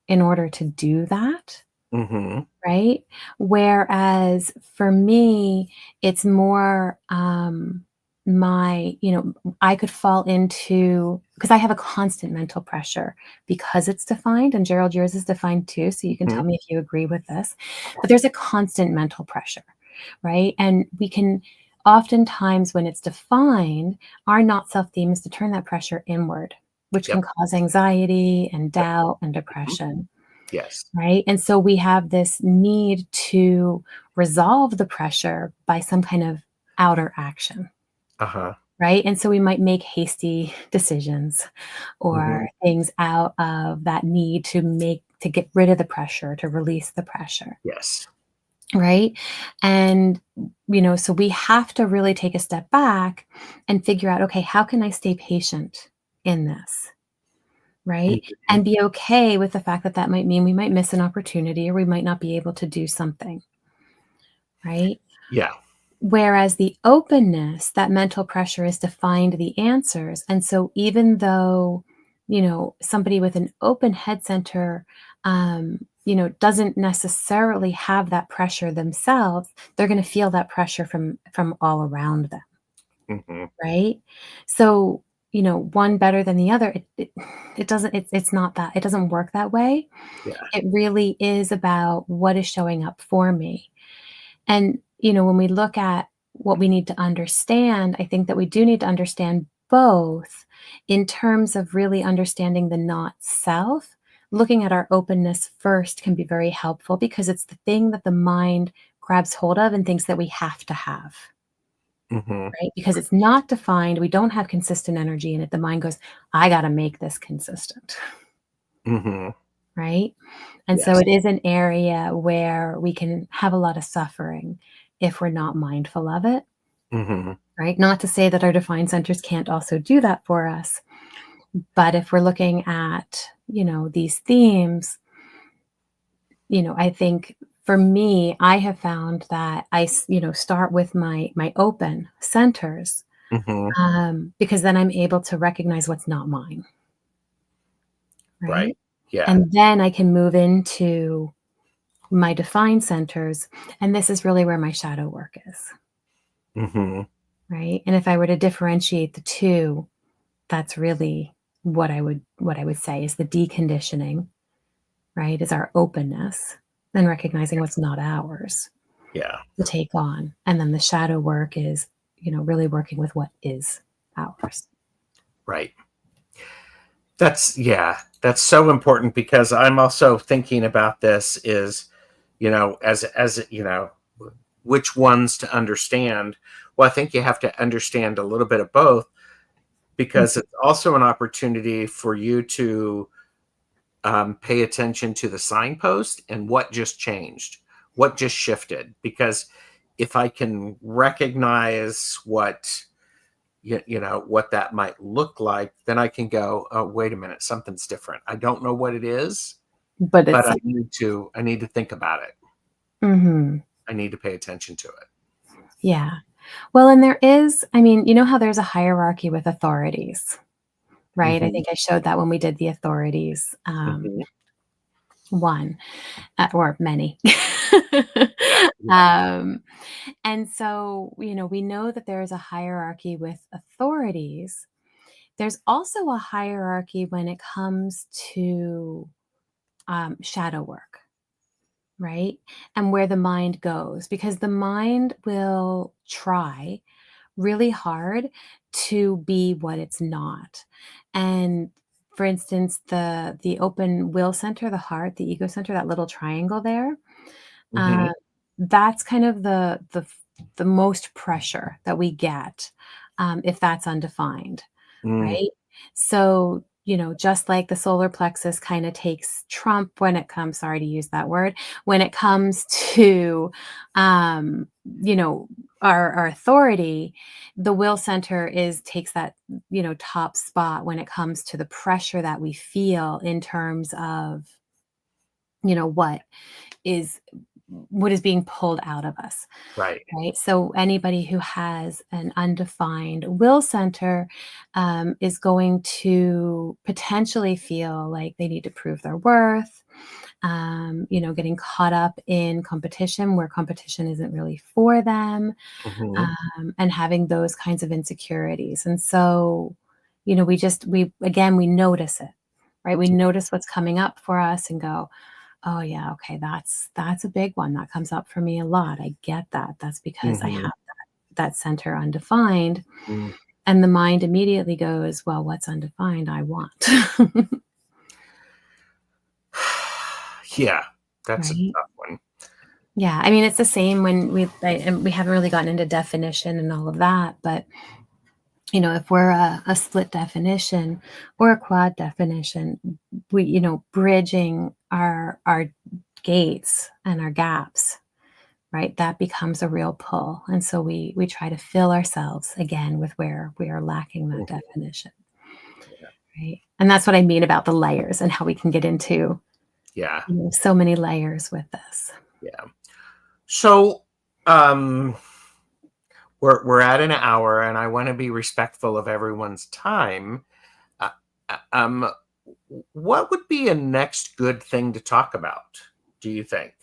in order to do that. Mhm. Right? Whereas for me, it's more, I could fall into because I have a constant mental pressure because it's defined, and Gerald, yours is defined too, so you can Mhm. tell me if you agree with this. But there's a constant mental pressure, right? And we can oftentimes, when it's defined, our not self theme is to turn that pressure inward, which can Yep. cause anxiety and Yep. doubt and Mhm. depression. Yes. Right? And so we have this need to resolve the pressure by some kind of outer action, Uh-huh. right? And so we might make hasty decisions or Mhm. things out of that need to get rid of the pressure, to release the pressure, Yes. right? And so we have to really take a step back and figure out, okay, how can I stay patient in this? Right? Mhm. And be okay with the fact that that might mean we might miss an opportunity or we might not be able to do something, right? Yeah. Whereas the openness, that mental pressure is to find the answers. And so even though, somebody with an open head center, doesn't necessarily have that pressure themselves, they're going to feel that pressure from all around them. Mhm. Right? So, one better than the other, it doesn't it's not that it doesn't work that way. Yeah. It really is about what is showing up for me. And, when we look at what we need to understand, I think that we do need to understand both in terms of really understanding the not self. Looking at our openness first can be very helpful because it's the thing that the mind grabs hold of and thinks that we have to have. Mhm. Right? Because it's not defined, we don't have consistent energy in it. The mind goes, "I gotta make this consistent." Mhm. Right? And so Yes. it is an area where we can have a lot of suffering if we're not mindful of it, Mhm. right? Not to say that our defined centers can't also do that for us, but if we're looking at, these themes, I think for me, I have found that start with my open centers. Mhm. Because then I'm able to recognize what's not mine, right? Right. Yeah. And then I can move into my defined centers, and this is really where my shadow work is, Mhm. right? And if I were to differentiate the two, that's really what I would say is the deconditioning, right? Is our openness and recognizing what's not ours Yeah. to take on. And then the shadow work is, really working with what is ours. Right. That's so important because I'm also thinking about this is, as which ones to understand. Well, I think you have to understand a little bit of both because it's also an opportunity for you to pay attention to the signpost and what just changed, what just shifted. Because if I can recognize what that might look like, then I can go, oh, wait a minute, something's different. I don't know what it is, But but it's I need to think about it. Mhm. I need to pay attention to it. Yeah. Well, and there is, I mean, you know how there's a hierarchy with authorities, right? I Hmm. think I showed that when we did the authorities, Hmm. one, or many. Yeah. Yeah. Um, and so, we know that there is a hierarchy with authorities. There's also a hierarchy when it comes to shadow work, right? And where the mind goes, because the mind will try really hard to be what it's not. And for instance, the open will center, the heart, the ego center, that little triangle there, Hmm. uh, that's kind of the most pressure that we get if that's undefined, Mm. right? So just like the solar plexus kind of takes trump when it comes, sorry to use that word, when it comes to, um, you know, our authority, the will center takes that, top spot when it comes to the pressure that we feel in terms of, you know, is what is being pulled out of us. Right. Right. So anybody who has an undefined will center is going to potentially feel like they need to prove their worth, getting caught up in competition where competition isn't really for them, Hmm. and having those kinds of insecurities. And so, we notice it, right? We notice what's coming up for us and go, oh yeah, okay, that's a big one. That comes up for me a lot. I get that. That's because I Hmm. have that center undefined. Mm. And the mind immediately goes, well, what's undefined? I want. Yeah, that's a Right? tough one. Yeah. I mean, it's the same when and we haven't really gotten into definition and all of that, but if we're a split definition or a quad definition, we, bridging our gates and our gaps, right? That becomes a real pull. And so we try to fill ourselves again with where we are lacking that Mhm. definition, right? And that's what I mean about the layers and how we can get into, Yeah, so many layers with this. yeah. So, um, we're at an hour, and I want to be respectful of everyone's time. Uh, um, what would be a next good thing to talk about, do you think?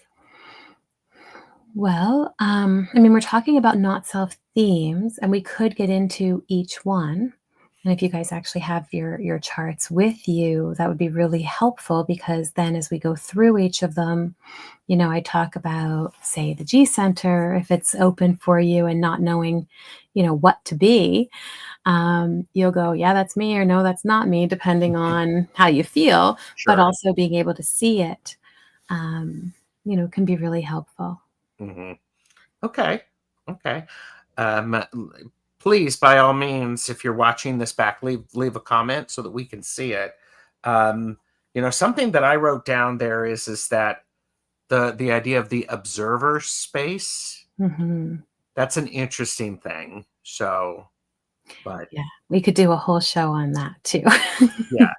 Well, I mean, we're talking about not self themes, and we could get into each one. And if you guys actually have your charts with you, that would be really helpful because then as we go through each of them, I talk about, say, the G center, if it's open for you and not knowing, what to be, you'll go, yeah, that's me, or no, that's not me, depending on how you feel, but Sure. also being able to see it, um, can be really helpful. Hmm. Okay. Okay. L- Please, by all means, if you're watching this back, leave a comment so that we can see it. Um, something that I wrote down there is that the idea of the observer space, Mhm. that's an interesting thing. So, but Yeah, we could do a whole show on that too. yeah,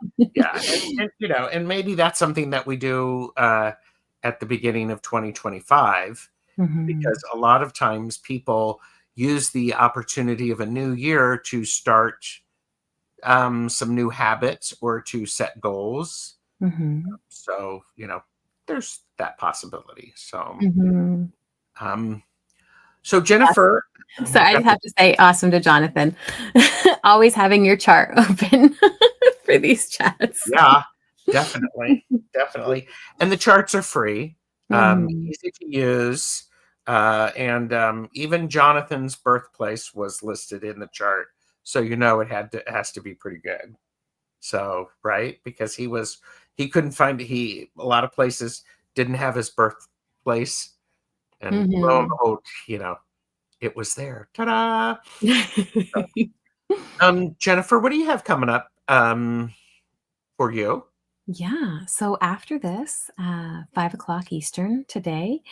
yeah, and maybe that's something that we do at the beginning of 2025, Mhm. because a lot of times people use the opportunity of a new year to start some new habits or to set goals. Mhm. So, there's that possibility. Mhm. Um, so Jennifer, So I just have to say awesome to Jonathan. Always having your chart open for these chats. yeah, definitely, definitely. And the charts are free, Mhm. easy to use, and even Jonathan's birthplace was listed in the chart, so it has to be pretty good. So, right, because he couldn't find a lot of places didn't have his birthplace, and lo and Mhm. behold, it was there. Ta-da! Jennifer, what do you have coming up for you? Yeah. So after this, 5 o'clock Eastern today,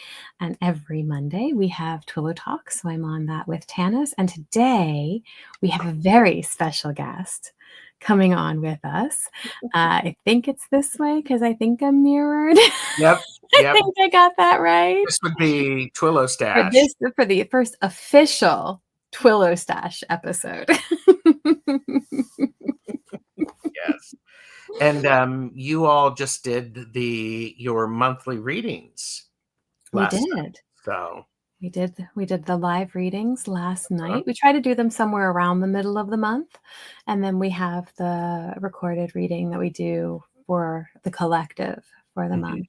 and every Monday, we have Twillo Talk. So I'm on that with Tanis. And today we have a very special guest coming on with us. I think it's this way because I think I'm mirrored. Yep, I yep. think I got that right. This would be Twillo For Stash. for the first official Twillo Stash episode. Yes. And you all just did the your monthly readings We last night. did. So, We did the live readings last uh, night. We try to do them somewhere around the middle of the month, and then we have the recorded reading that we do for the collective for the mhm, month.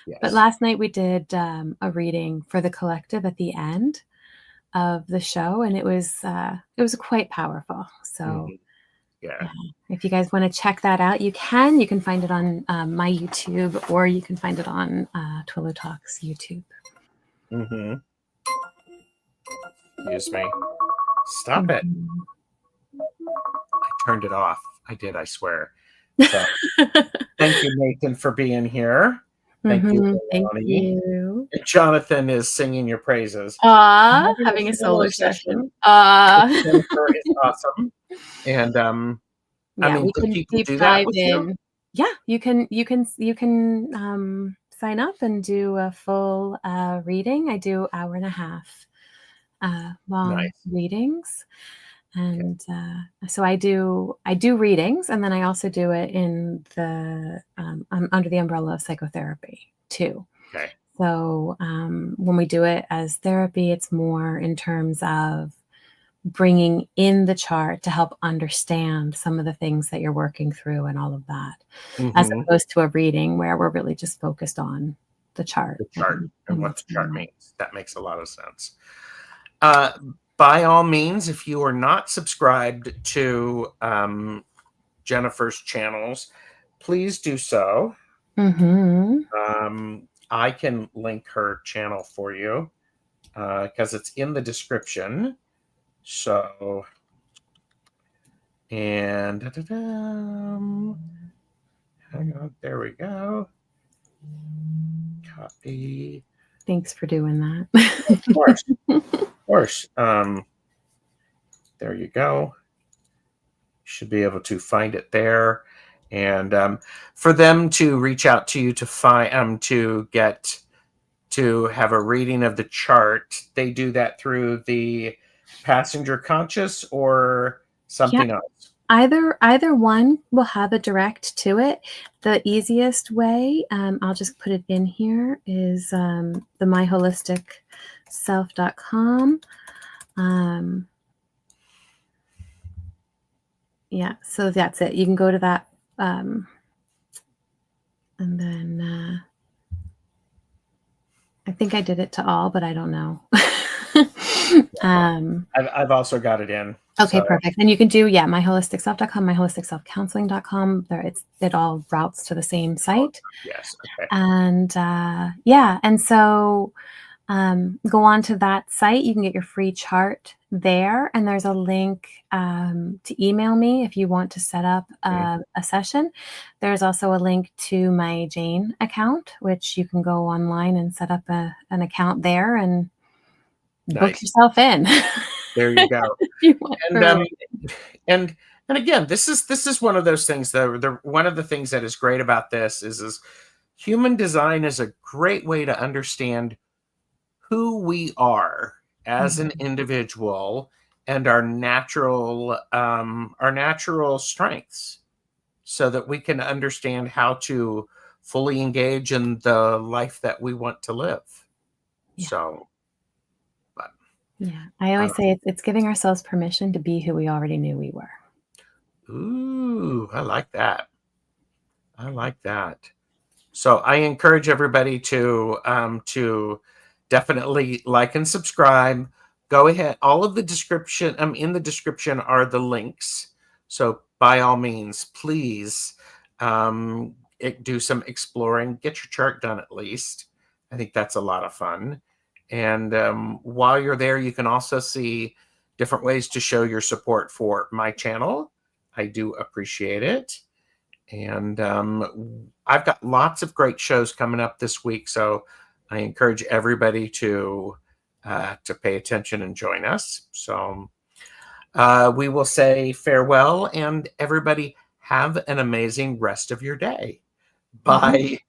But yes. last night we did a reading for the collective at the end of the show, and it was quite powerful. So Mhm, yeah. yeah, if you guys want to check that out, you can. You can find it on my YouTube, or you can find it on Twillo Talks YouTube. Mhm. Excuse me. Stop it. Mhm. I turned it off. I did, I swear. So thank you, Nathan, for being here. Thank you, Thank Lonnie. you. And Jonathan is singing your praises. I'm Aw, having a having a solo solo session. session with Jennifer is awesome. And I Yeah, mean, we do can people deep do that dive with you? in. Yeah, you can sign up and do a full reading. I do hour and a half long Nice. readings. Okay. And so I do readings, and then I also do it in the under the umbrella of psychotherapy too. Okay. So when we do it as therapy, it's more in terms of bringing in the chart to help understand some of the things that you're working through and all of that, as Mm-hmm. opposed to a reading where we're really just focused on the chart The chart and and what what's the going chart on. means. That makes a lot of sense. Uh, by all means, if you are not subscribed to Jennifer's channels, please do so. Mm-hmm. I can link her channel for you because it's in the description. So, and hang on, there we go. Copy. Thanks for doing Of course, that. of course. There you go. Should be able to find it there. And for them to reach out to you to find to get to have a reading of the chart, they do that through the passenger conscious or Yeah, something else. either one will have a direct to it. The easiest way, I'll just put it in here, is the myholisticself.com. Yeah, so that's it. You can go to that, and then I think I did it to all, but I don't know. I've also got it in. Okay, So perfect. And you can do, myholisticself.com, myholisticselfcounseling.com. It all routes to the same site. yes, okay. And and so go on to that site. You can get your free chart there, and there's a link to email me if you want to set up a session. There's also a link to my Jane account, which you can go online and set up an account there and book Nice. yourself in. There you go. If you want And for a and again, this is one of those things that one of the things that is great about this is human design is a great way to understand who we are as an reading. individual and our natural strengths so that we can understand how to fully engage in the life that we want to live. Yeah. So, but Yeah, I always say it's giving ourselves permission to be who we already knew we were. ooh, I like that. I like that. So I encourage everybody to definitely like and subscribe. Go ahead. All of the description in the description are the links. So by all means, please do some exploring. Get your chart done at least. I think that's a lot of fun. And while you're there, you can also see different ways to show your support for my channel. I do appreciate it. And I've got lots of great shows coming up this week, so I encourage everybody to pay attention and join us. So we will say farewell, and everybody have an amazing rest of your day. Bye.